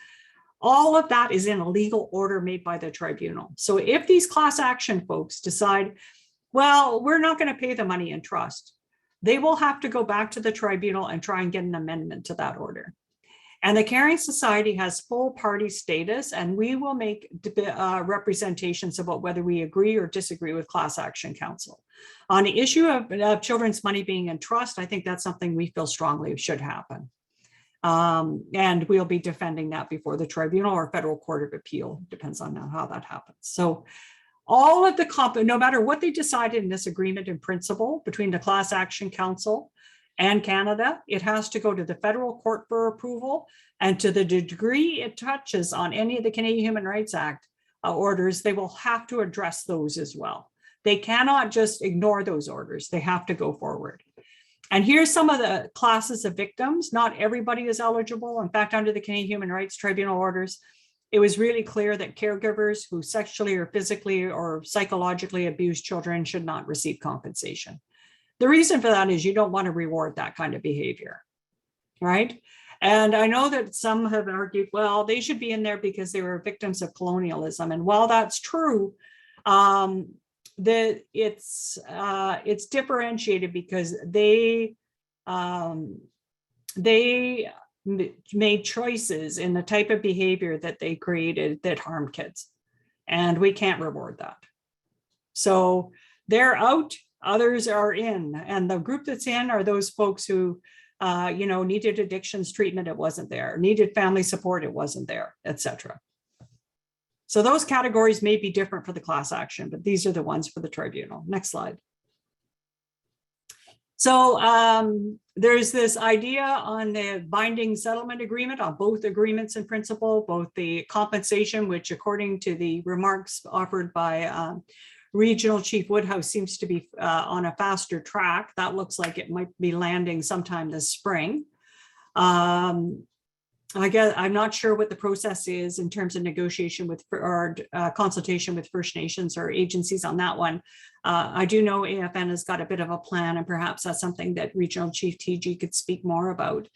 [SPEAKER 5] All of that is in a legal order made by the tribunal. So if these class action folks decide, well, we're not going to pay the money in trust, they will have to go back to the tribunal and try and get an amendment to that order. And the Caring Society has full party status, and we will make representations about whether we agree or disagree with Class Action Council. On the issue of children's money being in trust, I think that's something we feel strongly should happen. And we'll be defending that before the tribunal or federal court of appeal, depends on how that happens. So all of the no matter what they decided in this agreement in principle between the Class Action Council and Canada, it has to go to the federal court for approval. And to the degree it touches on any of the Canadian Human Rights Act orders, they will have to address those as well. They cannot just ignore those orders. They have to go forward. And here's some of the classes of victims. Not everybody is eligible. In fact, under the Canadian Human Rights Tribunal orders, it was really clear that caregivers who sexually or physically or psychologically abuse children should not receive compensation. The reason for that is you don't want to reward that kind of behavior, right? And I know that some have argued, well, they should be in there because they were victims of colonialism. And while that's true, that it's differentiated because they made choices in the type of behavior that they created that harmed kids, and we can't reward that. So they're out, others are in, and the group that's in are those folks who needed addictions treatment, it wasn't there, needed family support, it wasn't there, etc. So those categories may be different for the class action, but these are the ones for the tribunal. Next slide. So there's this idea on the binding settlement agreement on both agreements in principle, both the compensation, which according to the remarks offered by Regional Chief Woodhouse seems to be on a faster track. That looks like it might be landing sometime this spring. I guess I'm not sure what the process is in terms of negotiation with or consultation with First Nations or agencies on that one. I do know AFN has got a bit of a plan, and perhaps that's something that Regional Chief Teegee could speak more about.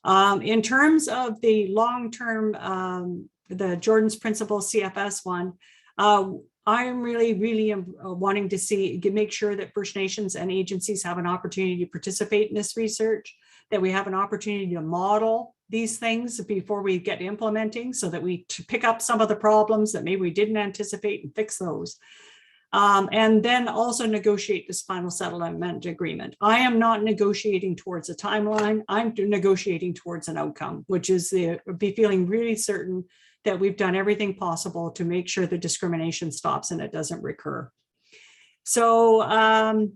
[SPEAKER 5] In terms of the long-term, the Jordan's Principle CFS one, I am really wanting to make sure that First Nations and agencies have an opportunity to participate in this research, that we have an opportunity to model these things before we get implementing, so that we pick up some of the problems that maybe we didn't anticipate and fix those. And then also negotiate this final settlement agreement. I am not negotiating towards a timeline. I'm negotiating towards an outcome, which is be feeling really certain that we've done everything possible to make sure the discrimination stops and it doesn't recur. So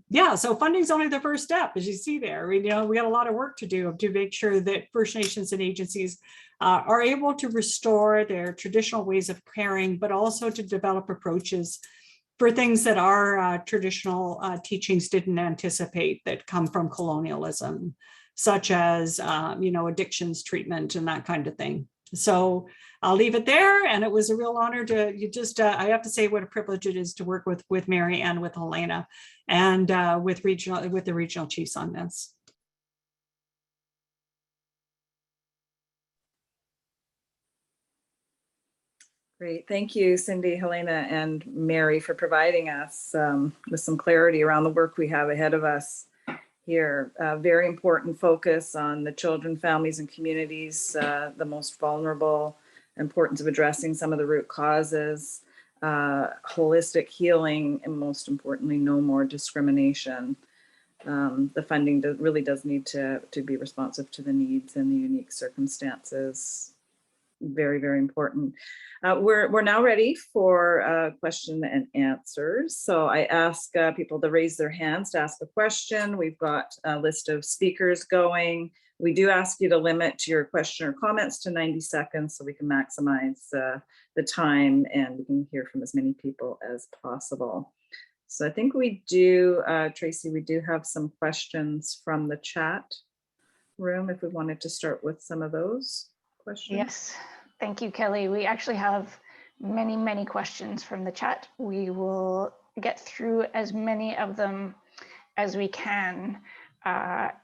[SPEAKER 5] yeah, so funding is only the first step, as you see there. We got a lot of work to do to make sure that First Nations and agencies are able to restore their traditional ways of caring, but also to develop approaches for things that our traditional teachings didn't anticipate, that come from colonialism, such as addictions treatment and that kind of thing. So I'll leave it there, and it was a real honor to I have to say what a privilege it is to work with Mary and with Helaina and with the regional chiefs on this.
[SPEAKER 1] Great. Thank you, Cindy, Helaina, and Mary, for providing us with some clarity around the work we have ahead of us here. Very important focus on the children, families, and communities, the most vulnerable, importance of addressing some of the root causes, holistic healing, and most importantly, no more discrimination. The funding really does need to be responsive to the needs and the unique circumstances. Very, very important. We're now ready for question and answers. So I ask people to raise their hands to ask a question. We've got a list of speakers going. We do ask you to limit your question or comments to 90 seconds so we can maximize the time and we can hear from as many people as possible. So I think we do, Tracy, we do have some questions from the chat room if we wanted to start with some of those questions.
[SPEAKER 8] Yes, thank you, Kelly. We actually have many questions from the chat. We will get through as many of them as we can.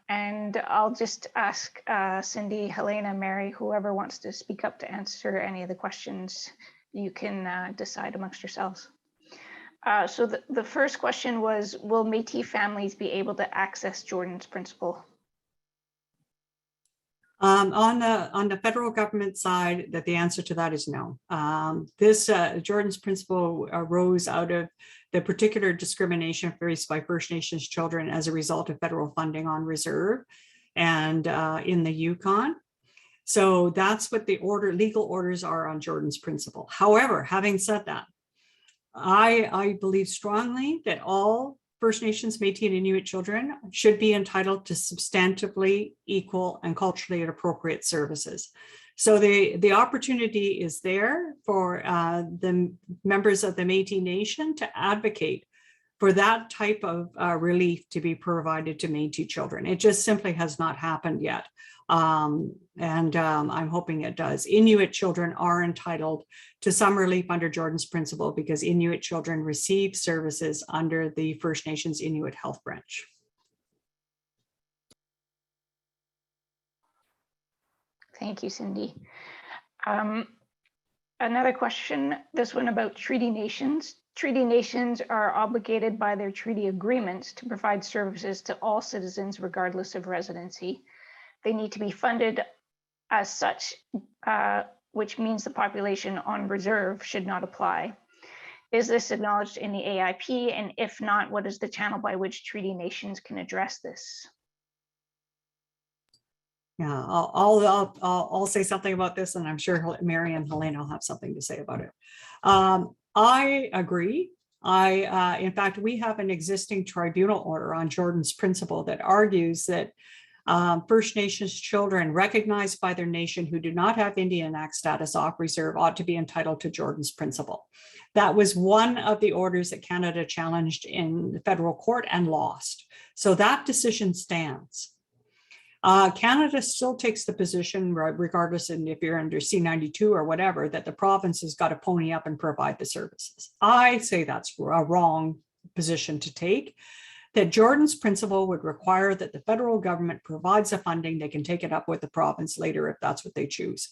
[SPEAKER 8] And I'll just ask Cindy, Helaina, Mary, whoever wants to speak up to answer any of the questions, you can decide amongst yourselves. So the first question was, will Métis families be able to access Jordan's principle?
[SPEAKER 5] On the federal government side, that the answer to that is no. This Jordan's principle arose out of the particular discrimination faced by First Nations children as a result of federal funding on reserve and in the Yukon. So that's what the legal orders are on Jordan's principle. However, having said that, I believe strongly that all First Nations, Métis, and Inuit children should be entitled to substantively equal and culturally appropriate services. So the opportunity is there for the members of the Métis Nation to advocate for that type of relief to be provided to Métis children. It just simply has not happened yet. I'm hoping it does. Inuit children are entitled to some relief under Jordan's principle because Inuit children receive services under the First Nations Inuit Health Branch.
[SPEAKER 8] Thank you, Cindy. Another question, this one about treaty nations. Treaty nations are obligated by their treaty agreements to provide services to all citizens regardless of residency. They need to be funded as such, which means the population on reserve should not apply. Is this acknowledged in the AIP? And if not, what is the channel by which treaty nations can address this?
[SPEAKER 5] Yeah, I'll say something about this, and I'm sure Mary and Helaina will have something to say about it. I agree. In fact, we have an existing tribunal order on Jordan's principle that argues that First Nations children recognized by their nation who do not have Indian Act status off reserve ought to be entitled to Jordan's principle. That was one of the orders that Canada challenged in the federal court and lost. So that decision stands. Canada still takes the position, regardless of if you're under C-92 or whatever, that the province has got to pony up and provide the services. I say that's a wrong position to take. That Jordan's principle would require that the federal government provides the funding, they can take it up with the province later if that's what they choose.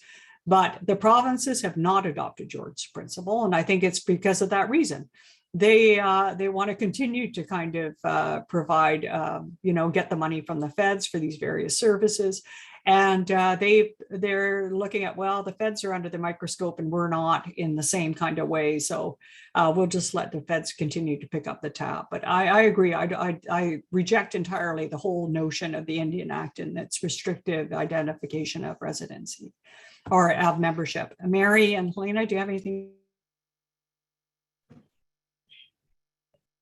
[SPEAKER 5] But the provinces have not adopted Jordan's principle, and I think it's because of that reason. They want to continue to kind of provide, get the money from the feds for these various services. And they're looking at, well, the feds are under the microscope and we're not in the same kind of way. So we'll just let the feds continue to pick up the tab. But I agree. I reject entirely the whole notion of the Indian Act and its restrictive identification of residency or of membership. Mary and Helaina, do you have anything?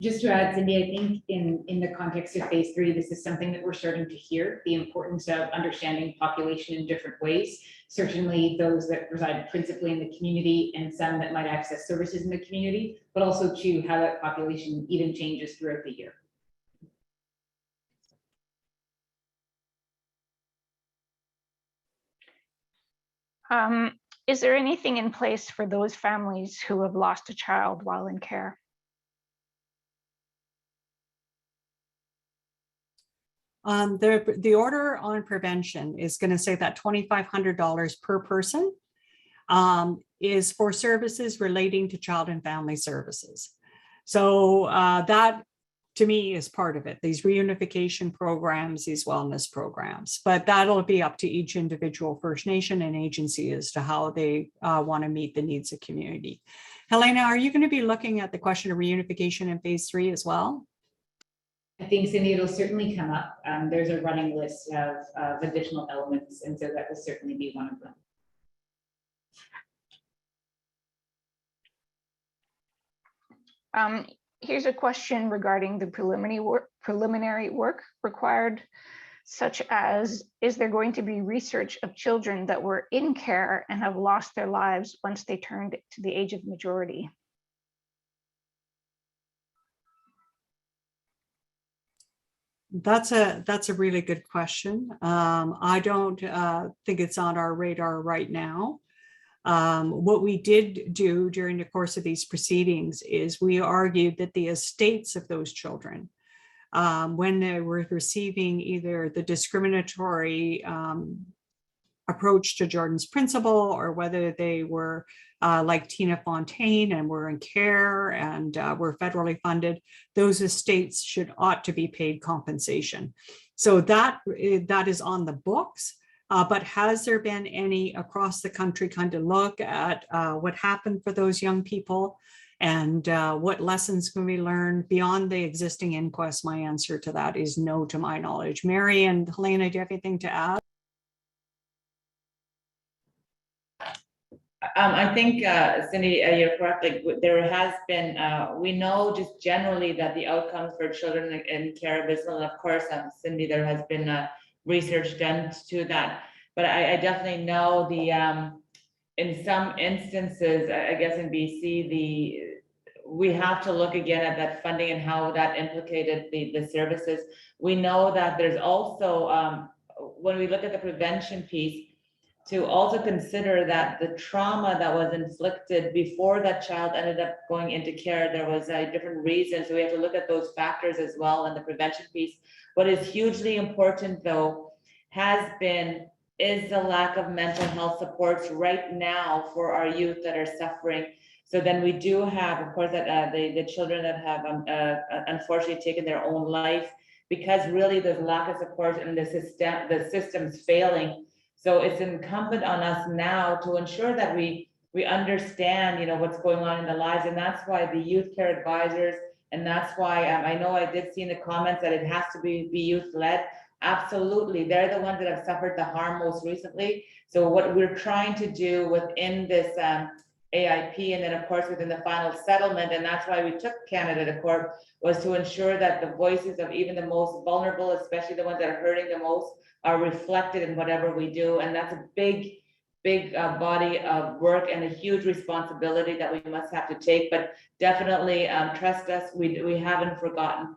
[SPEAKER 6] Just to add, Cindy, I think in the context of phase 3, this is something that we're starting to hear, the importance of understanding population in different ways. Certainly those that reside principally in the community and some that might access services in the community, but also to how that population even changes throughout the year.
[SPEAKER 8] Is there anything in place for those families who have lost a child while in care?
[SPEAKER 5] The order on prevention is going to say that $2,500 per person is for services relating to child and family services. So that, to me, is part of it, these reunification programs, these wellness programs, but that'll be up to each individual First Nation and agency as to how they want to meet the needs of community. Helaina, are you going to be looking at the question of reunification in phase 3 as well?
[SPEAKER 6] I think, Cindy, it'll certainly come up. There's a running list of additional elements, and so that will certainly be one of them.
[SPEAKER 8] Here's a question regarding the preliminary work required, such as, is there going to be research of children that were in care and have lost their lives once they turned to the age of majority?
[SPEAKER 5] That's a really good question. I don't think it's on our radar right now. What we did do during the course of these proceedings is we argued that the estates of those children, when they were receiving either the discriminatory approach to Jordan's principle, or whether they were like Tina Fontaine and were in care and were federally funded, those estates ought to be paid compensation. So that is on the books. But has there been any across the country kind of look at what happened for those young people and what lessons can we learn beyond the existing inquest? My answer to that is no, to my knowledge. Mary and Helaina, do you have anything to add?
[SPEAKER 7] I think, Cindy, you're correct. Like, there has been, we know just generally that the outcomes for children in care of Israel, and of course, Cindy, there has been research done to that. But I definitely know in some instances, I guess in BC, we have to look again at that funding and how that implicated the services. We know that there's also, when we look at the prevention piece, to also consider that the trauma that was inflicted before that child ended up going into care, there was a different reason. So we have to look at those factors as well in the prevention piece. What is hugely important, though, is the lack of mental health supports right now for our youth that are suffering. So then we do have, of course, that the children that have unfortunately taken their own life, because really there's lack of support and the system's failing. So it's incumbent on us now to ensure that we understand, what's going on in the lives. And that's why the youth care advisors, and that's why I know I did see in the comments that it has to be youth led. Absolutely. They're the ones that have suffered the harm most recently. So what we're trying to do within this AIP, and then of course within the final settlement, and that's why we took Canada to court, was to ensure that the voices of even the most vulnerable, especially the ones that are hurting the most, are reflected in whatever we do. And that's a big body of work and a huge responsibility that we must have to take. But definitely trust us, we haven't forgotten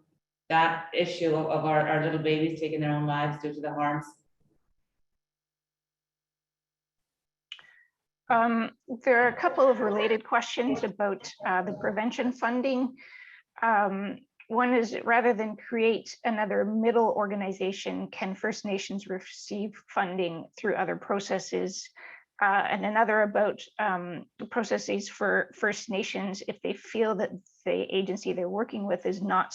[SPEAKER 7] that issue of our little babies taking their own lives due to the harms.
[SPEAKER 8] There are a couple of related questions about the prevention funding. One is, rather than create another middle organization, can First Nations receive funding through other processes and another about processes for First Nations if they feel that the agency they're working with is not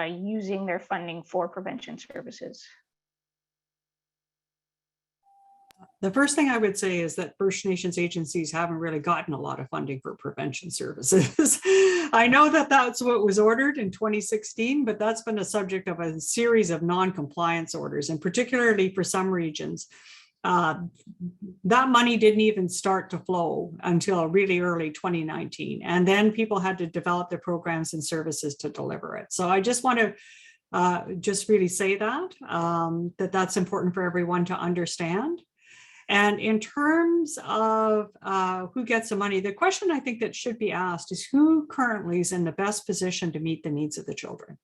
[SPEAKER 8] using their funding for prevention services.
[SPEAKER 5] The first thing I would say is that First Nations agencies haven't really gotten a lot of funding for prevention services. I know that that's what was ordered in 2016, but that's been a subject of a series of non-compliance orders, and particularly for some regions. That money didn't even start to flow until really early 2019. And then people had to develop their programs and services to deliver it. So I just want to just really say that, that's important for everyone to understand. And in terms of who gets the money, the question I think that should be asked is who currently is in the best position to meet the needs of the children.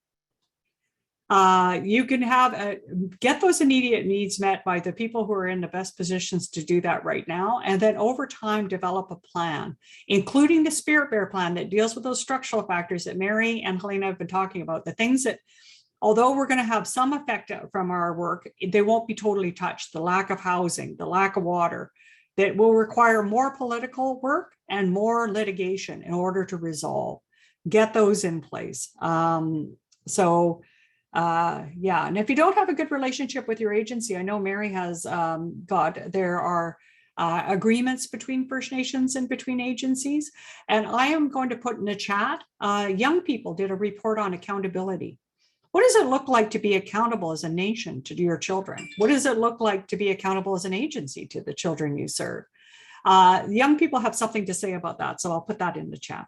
[SPEAKER 5] You can get those immediate needs met by the people who are in the best positions to do that right now, and then over time develop a plan, including the Spirit Bear plan that deals with those structural factors that Mary and Helaina have been talking about, the things that, although we're going to have some effect from our work, they won't be totally touched. The lack of housing, the lack of water, that will require more political work and more litigation in order to resolve. Get those in place. Yeah, and if you don't have a good relationship with your agency, I know Mary has there are agreements between First Nations and between agencies. And I am going to put in the chat, young people did a report on accountability. What does it look like to be accountable as a nation to your children? What does it look like to be accountable as an agency to the children you serve? Young people have something to say about that, so I'll put that in the chat.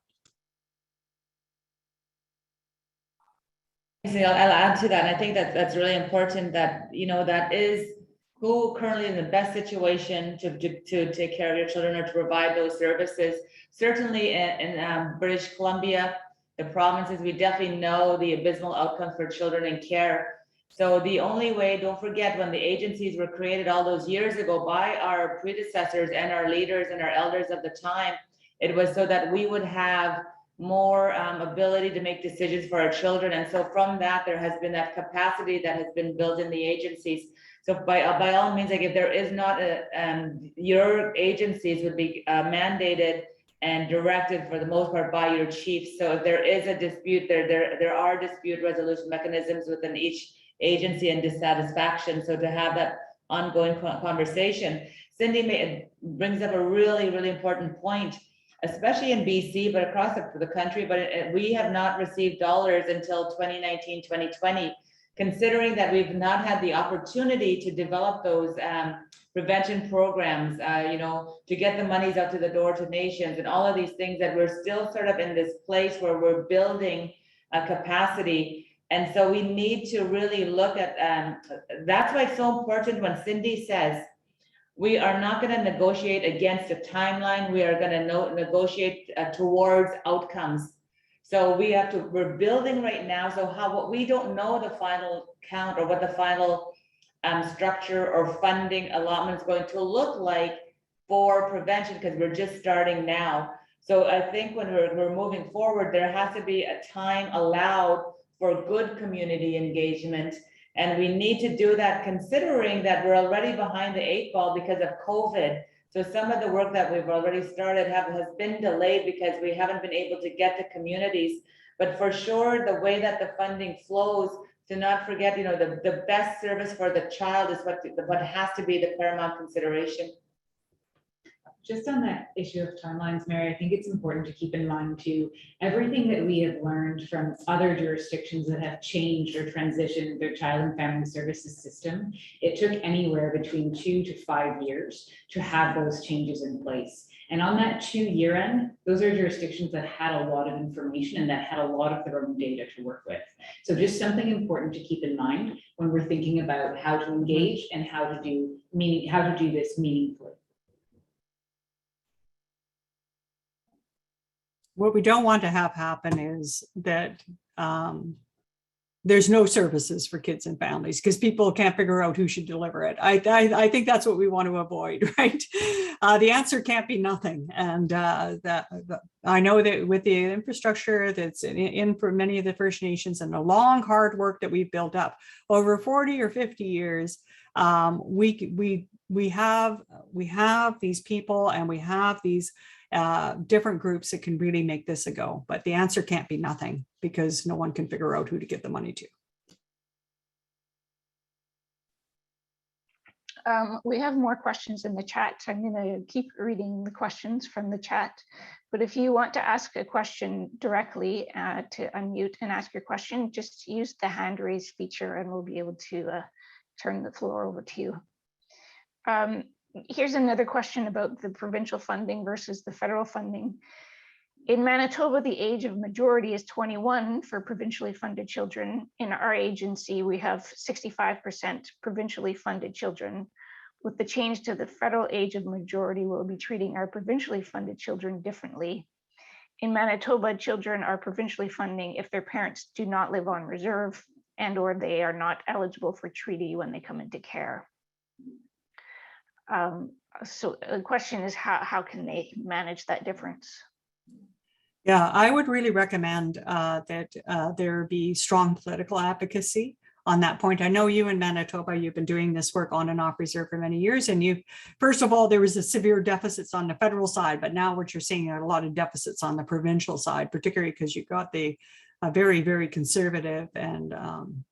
[SPEAKER 7] I'll add to that. And I think that that's really important that, that is who currently in the best situation to take care of your children or to provide those services. Certainly in British Columbia, the provinces, we definitely know the abysmal outcomes for children in care. So the only way, don't forget, when the agencies were created all those years ago by our predecessors and our leaders and our elders of the time, it was so that we would have more ability to make decisions for our children. And so from that, there has been that capacity that has been built in the agencies. So by all means, like if there is not your agencies would be mandated and directed for the most part by your chief. So if there is a dispute, there are dispute resolution mechanisms within each agency and dissatisfaction. So to have that ongoing conversation. Cindy brings up a really, really important point, especially in BC, but across the country, but we have not received dollars until 2019, 2020, considering that we've not had the opportunity to develop those prevention programs, to get the monies out to the door to nations and all of these things, that we're still sort of in this place where we're building a capacity. And so we need to really look at, that's why it's so important when Cindy says, we are not going to negotiate against a timeline. We are going to negotiate towards outcomes. So we're building right now. So what we don't know the final count or what the final structure or funding allotment is going to look like for prevention, because we're just starting now. So I think when we're moving forward, there has to be a time allowed for good community engagement. And we need to do that considering that we're already behind the 8 ball because of COVID. So some of the work that we've already started has been delayed because we haven't been able to get to communities. But for sure, the way that the funding flows, to not forget, the best service for the child is what has to be the paramount consideration.
[SPEAKER 6] Just on that issue of timelines, Mary, I think it's important to keep in mind too, everything that we have learned from other jurisdictions that have changed or transitioned their child and family services system, it took anywhere between 2 to 5 years to have those changes in place. And on that 2-year end, those are jurisdictions that had a lot of information and that had a lot of their own data to work with. So just something important to keep in mind when we're thinking about how to engage and how to do this meaningfully.
[SPEAKER 5] What we don't want to have happen is that there's no services for kids and families because people can't figure out who should deliver it. I think that's what we want to avoid, right? The answer can't be nothing. And I know that with the infrastructure that's in for many of the First Nations and the long, hard work that we've built up over 40 or 50 years, we we have these people and we have these different groups that can really make this a go. But the answer can't be nothing because no one can figure out who to give the money to.
[SPEAKER 8] We have more questions in the chat. I'm going to keep reading the questions from the chat. But if you want to ask a question directly, to unmute and ask your question, just use the hand raise feature and we'll be able to turn the floor over to you. Here's another question about the provincial funding versus the federal funding. In Manitoba, the age of majority is 21 for provincially funded children. In our agency, we have 65% provincially funded children. With the change to the federal age of majority, we'll be treating our provincially funded children differently. In Manitoba, children are provincially funding if their parents do not live on reserve and/or they are not eligible for treaty when they come into care. So the question is, how can they manage that difference?
[SPEAKER 5] Yeah, I would really recommend that there be strong political advocacy on that point. I know you in Manitoba, you've been doing this work on and off reserve for many years. And first of all, there was a severe deficits on the federal side, but now what you're seeing are a lot of deficits on the provincial side, particularly because you've got the very, very conservative and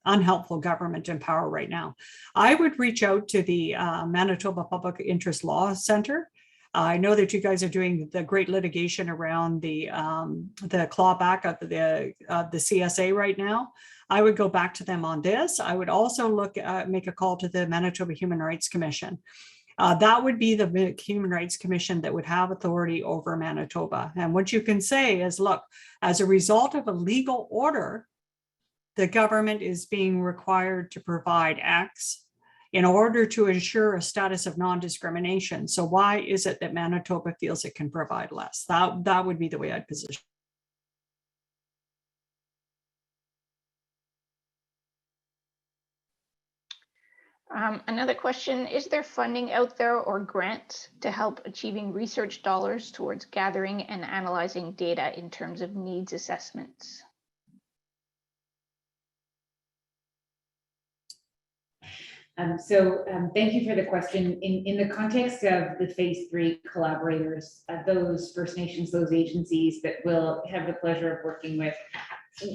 [SPEAKER 5] unhelpful government in power right now. I would reach out to the Manitoba Public Interest Law Center. I know that you guys are doing the great litigation around the clawback of the CSA right now. I would go back to them on this. I would also make a call to the Manitoba Human Rights Commission. That would be the Human Rights Commission that would have authority over Manitoba. And what you can say is, look, as a result of a legal order, the government is being required to provide X in order to ensure a status of non-discrimination. So why is it that Manitoba feels it can provide less? That would be the way I'd position.
[SPEAKER 8] Another question, is there funding out there or grants to help achieving research dollars towards gathering and analyzing data in terms of needs assessments?
[SPEAKER 6] Thank you for the question. In the context of the phase 3 collaborators, those First Nations, those agencies that we'll have the pleasure of working with,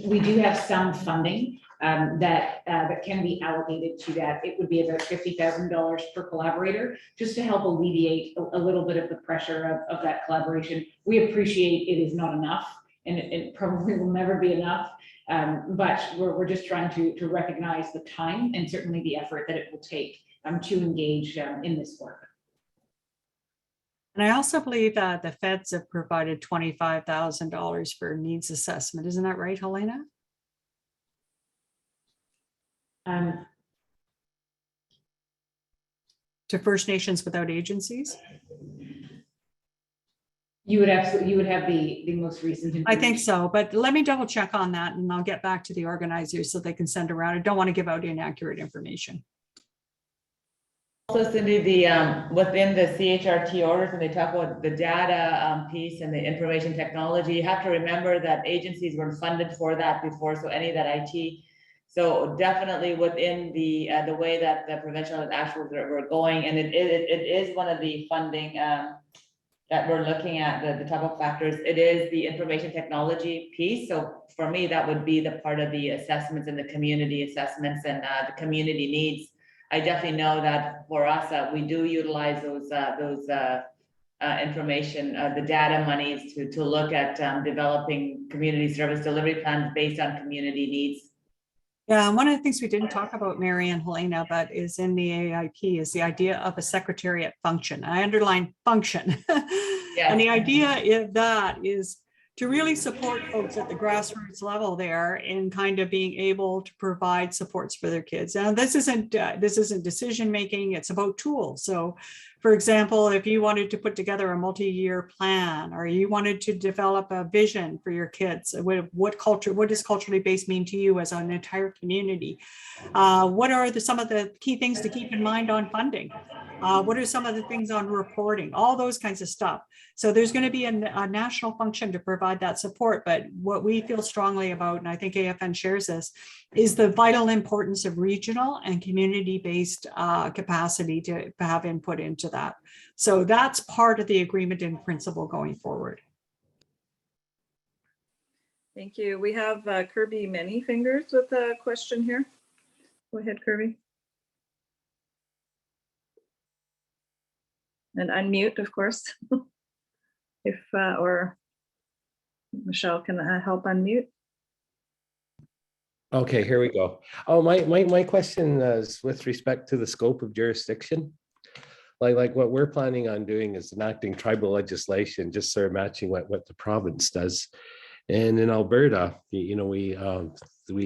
[SPEAKER 6] we do have some funding that can be allocated to that. It would be about $50,000 per collaborator, just to help alleviate a little bit of the pressure of that collaboration. We appreciate it is not enough, and it probably will never be enough. But we're just trying to recognize the time and certainly the effort that it will take to engage in this work.
[SPEAKER 5] And I also believe that the feds have provided $25,000 for needs assessment. Isn't that right, Helaina? To First Nations without agencies?
[SPEAKER 6] You would have the most recent information.
[SPEAKER 5] I think so, but let me double check on that and I'll get back to the organizers so they can send around. I don't want to give out inaccurate information.
[SPEAKER 7] Also, Cindy, within the CHRT orders, when they talk about the data piece and the information technology, you have to remember that agencies were funded for that before, so any of that IT. So definitely within the way that the provincial and actuals were going, and it is one of the funding that we're looking at, the top of factors, it is the information technology piece. So for me, that would be the part of the assessments and the community assessments and the community needs. I definitely know that for us, we do utilize those information, the data monies to look at developing community service delivery plans based on community needs.
[SPEAKER 5] Yeah, one of the things we didn't talk about, Mary and Helaina, but is in the AIP is the idea of a secretariat function. I underline function.
[SPEAKER 7] Yes.
[SPEAKER 5] And the idea is to really support folks at the grassroots level there in kind of being able to provide supports for their kids. Now, this isn't decision making, it's about tools. So For example, if you wanted to put together a multi-year plan, or you wanted to develop a vision for your kids, what does culturally based mean to you as an entire community? What are some of the key things to keep in mind on funding? What are some of the things on reporting? All those kinds of stuff. So there's going to be a national function to provide that support. But what we feel strongly about, and I think AFN shares this, is the vital importance of regional and community-based capacity to have input into that. So that's part of the agreement in principle going forward.
[SPEAKER 1] Thank you. We have Kirby Many Fingers with a question here. Go ahead, Kirby. And unmute, of course. If or Michelle can help unmute.
[SPEAKER 9] Okay, here we go. Oh, my question is with respect to the scope of jurisdiction. Like what we're planning on doing is enacting tribal legislation, just sort of matching what the province does. And in Alberta, we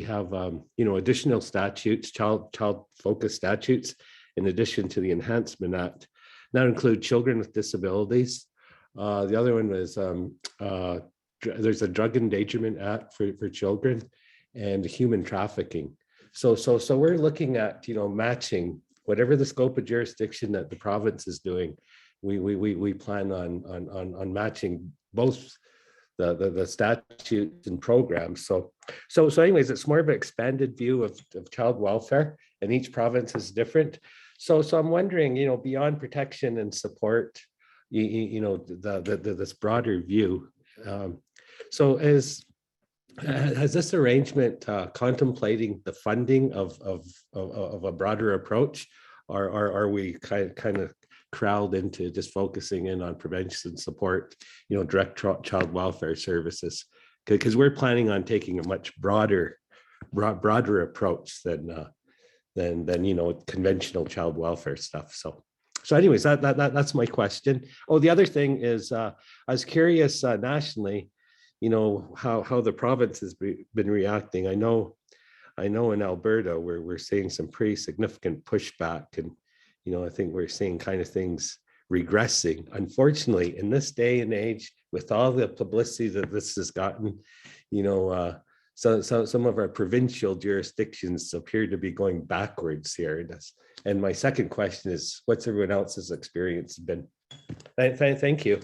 [SPEAKER 9] have additional statutes, child focused statutes, in addition to the Enhancement Act. That include children with disabilities. The other one was there's a Drug Endangerment Act for children, and human trafficking. So we're looking at matching whatever the scope of jurisdiction that the province is doing. We plan on matching both the statutes and programs. So anyways, it's more of an expanded view of child welfare, and each province is different. So I'm wondering, beyond protection and support, this broader view. So has this arrangement contemplating the funding of a broader approach, or are we kind of crowded into just focusing in on prevention and support, direct child welfare services? Because we're planning on taking a much broader approach than conventional child welfare stuff. So anyways, that's my question. Oh, the other thing is, I was curious nationally, how the province has been reacting. I know in Alberta we're seeing some pretty significant pushback, and I think we're seeing kind of things regressing. Unfortunately, in this day and age, with all the publicity that this has gotten, so some of our provincial jurisdictions appear to be going backwards here. And my second question is, what's everyone else's experience been? Thank you.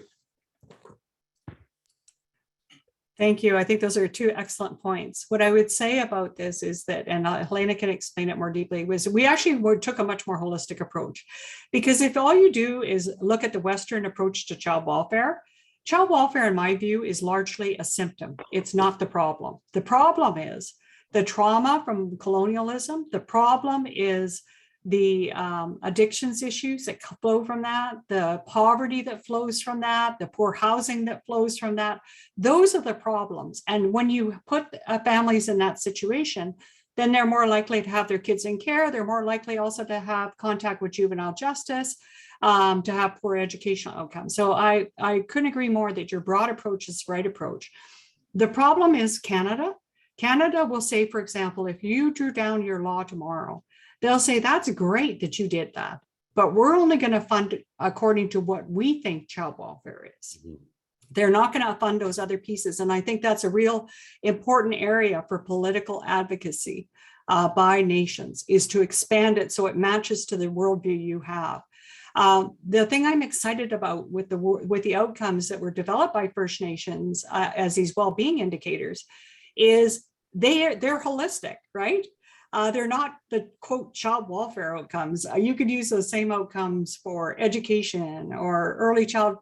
[SPEAKER 5] Thank you. I think those are two excellent points. What I would say about this is that, and Helaina can explain it more deeply, was we actually took a much more holistic approach. Because if all you do is look at the Western approach to child welfare, in my view, is largely a symptom. It's not the problem. The problem is the trauma from colonialism. The problem is the addictions issues that flow from that, the poverty that flows from that, the poor housing that flows from that. Those are the problems. And when you put families in that situation, then they're more likely to have their kids in care. They're more likely also to have contact with juvenile justice, to have poor educational outcomes. So I couldn't agree more that your broad approach is the right approach. The problem is Canada. Canada will say, for example, if you drew down your law tomorrow, they'll say, that's great that you did that, but we're only going to fund it according to what we think child welfare is. Mm-hmm. They're not going to fund those other pieces. And I think that's a real important area for political advocacy by nations, is to expand it so it matches to the worldview you have. The thing I'm excited about with the outcomes that were developed by First Nations as these well-being indicators is they're holistic, right? They're not the quote child welfare outcomes. You could use those same outcomes for education or early child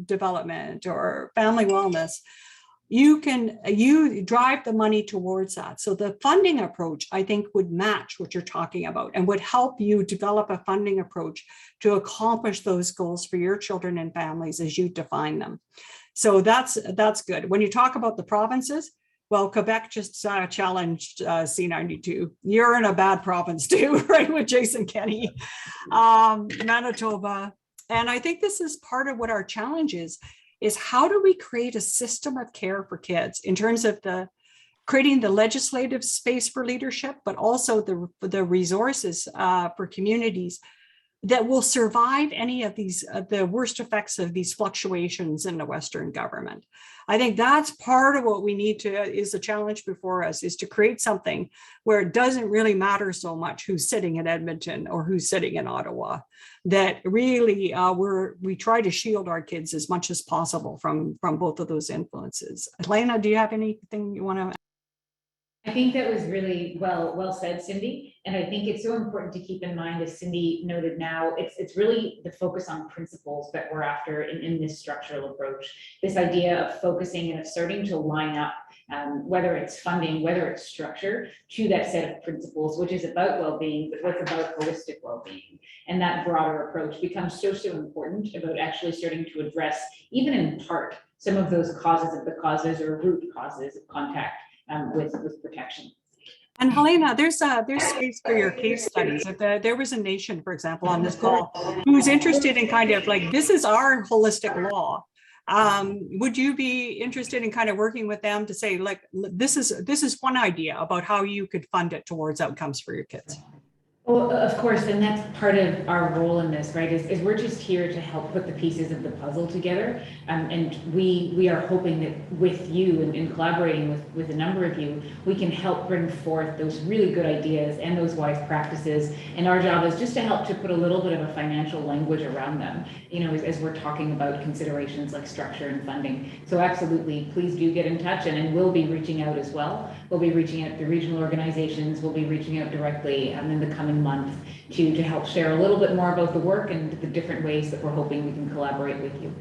[SPEAKER 5] development or family wellness. You drive the money towards that. So the funding approach, I think, would match what you're talking about and would help you develop a funding approach to accomplish those goals for your children and families as you define them. So that's good. When you talk about the provinces, well, Quebec just challenged C92. You're in a bad province too, right, with Jason Kenney, Manitoba. And I think this is part of what our challenge is how do we create a system of care for kids in terms of creating the legislative space for leadership, but also the resources for communities that will survive any of these, the worst effects of these fluctuations in the Western government. I think that's part of what we need to, is the challenge before us, is to create something where it doesn't really matter so much who's sitting in Edmonton or who's sitting in Ottawa, that really we try to shield our kids as much as possible from both of those influences. Helaina, do you have anything you want to?
[SPEAKER 6] I think that was really well said, Cindy. And I think it's so important to keep in mind, as Cindy noted now, it's really the focus on principles that we're after in this structural approach. This idea of focusing and of starting to line up, whether it's funding, whether it's structure, to that set of principles, which is about well-being, but what's about holistic well-being. And that broader approach becomes so important about actually starting to address, even in part, some of those causes of the causes or root causes of contact with protection.
[SPEAKER 5] And Helaina, there's space for your case studies. If there was a nation, for example, on this call, who's interested in kind of like, this is our holistic law, would you be interested in kind of working with them to say, like, this is one idea about how you could fund it towards outcomes for your kids?
[SPEAKER 6] Well, of course, and that's part of our role in this, right? Is we're just here to help put the pieces of the puzzle together, and we are hoping that with you and collaborating with a number of you, we can help bring forth those really good ideas and those wise practices. And our job is just to help to put a little bit of a financial language around them, you know, as we're talking about considerations like structure and funding. So absolutely, please do get in touch, and we'll be reaching out as well. We'll be reaching out to regional organizations. We'll be reaching out directly in the coming month to help share a little bit more about the work and the different ways that we're hoping we can collaborate with you.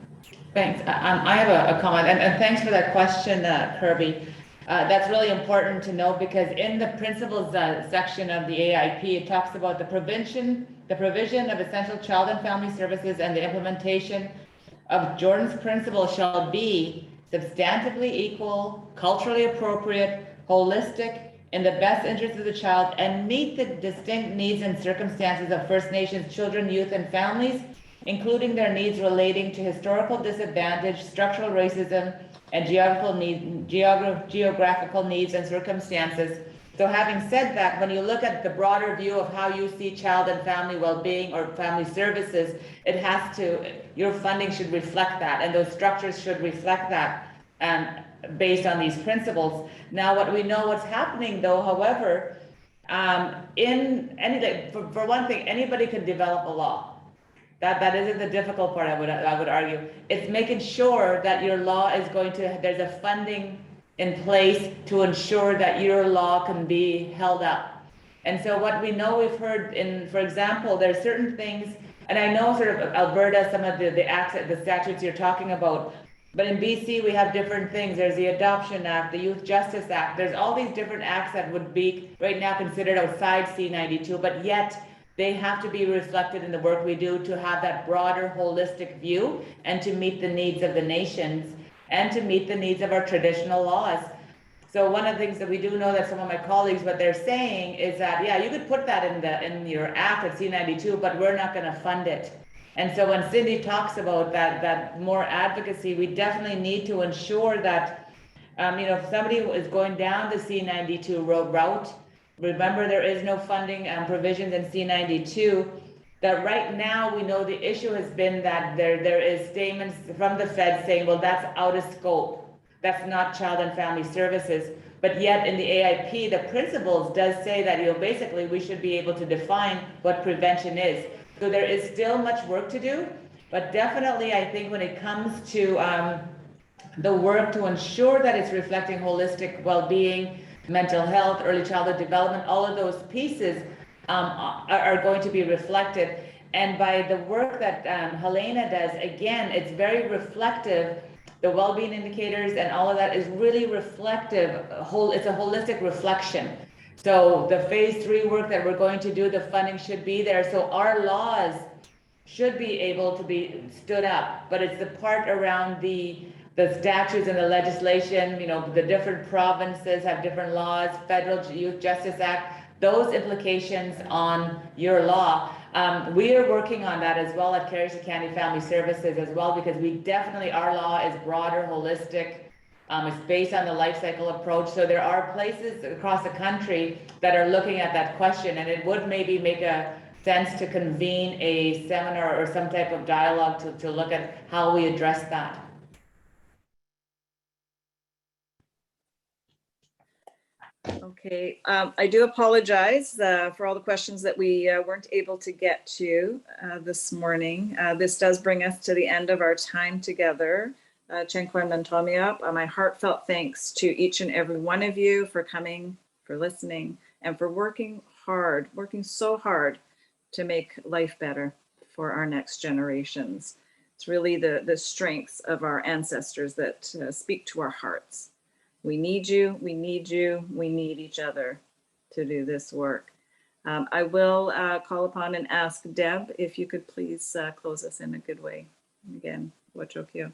[SPEAKER 7] Thanks. I have a comment, and thanks for that question, Kirby. That's really important to know, because in the principles section of the AIP, it talks about the provision of essential child and family services, and the implementation of Jordan's principle shall be substantively equal, culturally appropriate, holistic, in the best interest of the child, and meet the distinct needs and circumstances of First Nations children, youth, and families, including their needs relating to historical disadvantage, structural racism, and geographical needs and circumstances. So having said that, when you look at the broader view of how you see child and family well-being or family services, your funding should reflect that, and those structures should reflect that. Based on these principles. Now, what we know what's happening though, however, for one thing, anybody can develop a law. That isn't the difficult part, I would argue. It's making sure that your law is there's a funding in place to ensure that your law can be held up. And so what we know, we've heard for example, there's certain things, and I know sort of Alberta, some of the statutes you're talking about, but in BC, we have different things. There's the Adoption Act, the Youth Justice Act. There's all these different acts that would be right now considered outside C92, but yet they have to be reflected in the work we do to have that broader holistic view and to meet the needs of the nations and to meet the needs of our traditional laws. So one of the things that we do know that some of my colleagues, what they're saying is that, yeah, you could put that in your act at C92, but we're not gonna fund it. And so when Cindy talks about that more advocacy, we definitely need to ensure that, if somebody is going down the C92 route, remember there is no funding provisions in C92, that right now we know the issue has been that there is statements from the Fed saying, well, that's out of scope. That's not child and family services. But yet in the AIP, the principles does say that, basically we should be able to define what prevention is. So there is still much work to do, but definitely I think when it comes to the work to ensure that it's reflecting holistic well-being, mental health, early childhood development, all of those pieces are going to be reflected. And by the work that Helaina does, again, it's very reflective. The well-being indicators and all of that is really reflective. It's a holistic reflection. So the phase 3 work that we're going to do, the funding should be there. So our laws should be able to be stood up, but it's the part around the statutes and the legislation, the different provinces have different laws, Federal Youth Justice Act, those implications on your law. We are working on that as well at Carriacou County Family Services as well, because our law is broader, holistic. It's based on the life cycle approach. So there are places across the country that are looking at that question, and it would maybe make sense to convene a seminar or some type of dialogue to look at how we address that.
[SPEAKER 1] Okay, I do apologize for all the questions that we weren't able to get to this morning. This does bring us to the end of our time together. Chenkwan Nantomiap, my heartfelt thanks to each and every one of you for coming, for listening, and for working so hard to make life better for our next generations. It's really the strengths of our ancestors that speak to our hearts. We need you, we need you, we need each other to do this work. I will call upon and ask Deb if you could please close us in a good way. Again, Wachokio.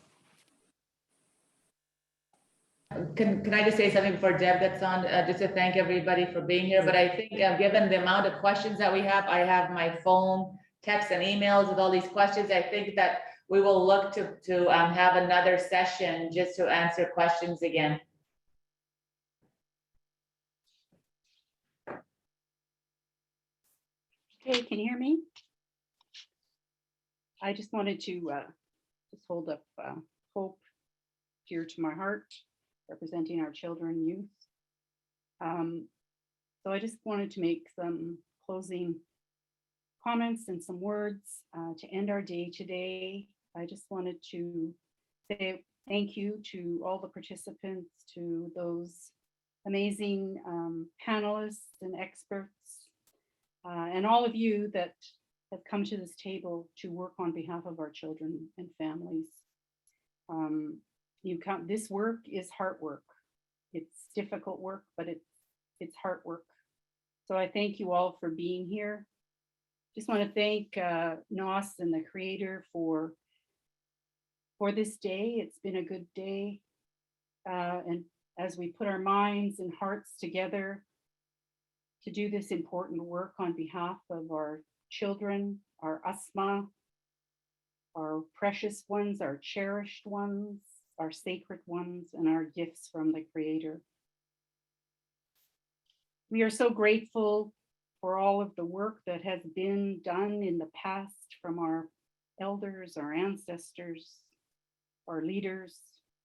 [SPEAKER 7] Can I just say something before Deb gets on, just to thank everybody for being here, but I think given the amount of questions that we have, I have my phone, text and emails with all these questions. I think that we will look to have another session just to answer questions again.
[SPEAKER 2] Okay, can you hear me? I just wanted to just hold up hope dear to my heart, representing our children and youth. So I just wanted to make some closing comments and some words to end our day today. I just wanted to say thank you to all the participants, to those amazing panelists and experts, and all of you that have come to this table to work on behalf of our children and families. This work is heart work. It's difficult work, but it's heart work. So I thank you all for being here. Just want to thank NOS and the creator for this day. It's been a good day. And as we put our minds and hearts together to do this important work on behalf of our children, our asma, our precious ones, our cherished ones, our sacred ones, and our gifts from the Creator. We are so grateful for all of the work that has been done in the past from our elders, our ancestors, our leaders,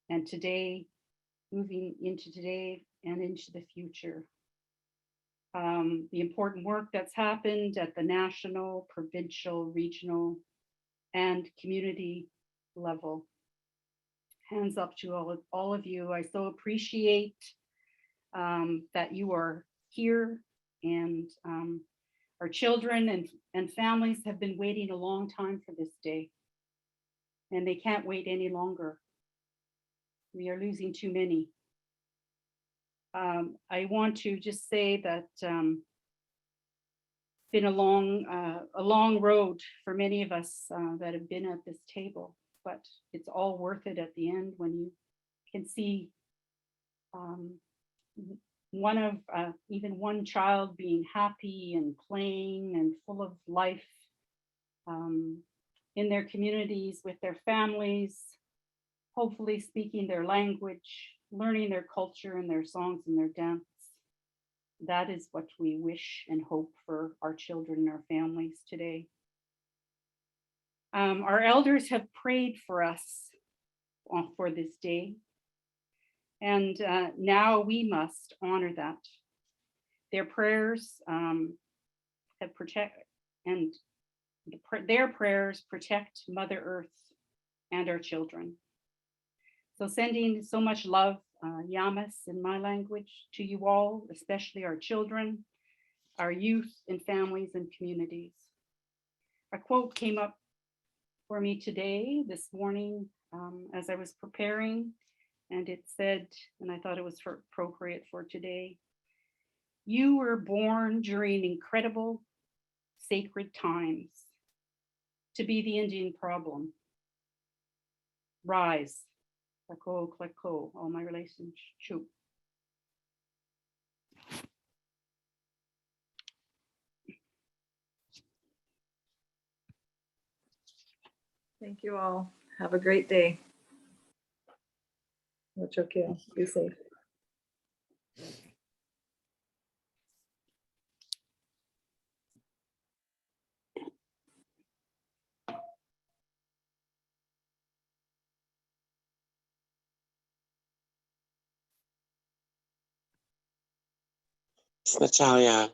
[SPEAKER 2] and today, moving into today and into the future. The important work that's happened at the national, provincial, regional, and community level. Hands up to all of you. I so appreciate that you are here, and our children and families have been waiting a long time for this day, and they can't wait any longer. We are losing too many. I want to just say that it's been a long road for many of us that have been at this table, but it's all worth it at the end when you can see even one child being happy and playing and full of life in their communities with their families, hopefully speaking their language, learning their culture and their songs and their dance. That is what we wish and hope for our children and our families today. Our elders have prayed for us for this day, and now we must honor that. Their prayers their prayers protect Mother Earth and our children. So sending so much love, Yamas in my language, to you all, especially our children, our youth and families and communities. A quote came up for me this morning, as I was preparing, and it said, and I thought it was appropriate for today, "You were born during incredible, sacred times to be the Indian problem. Rise." Kleko, kleko, all my relations, shoot.
[SPEAKER 1] Thank you all. Have a great day. Wachokio. Be safe.
[SPEAKER 10] Ms. Natalia,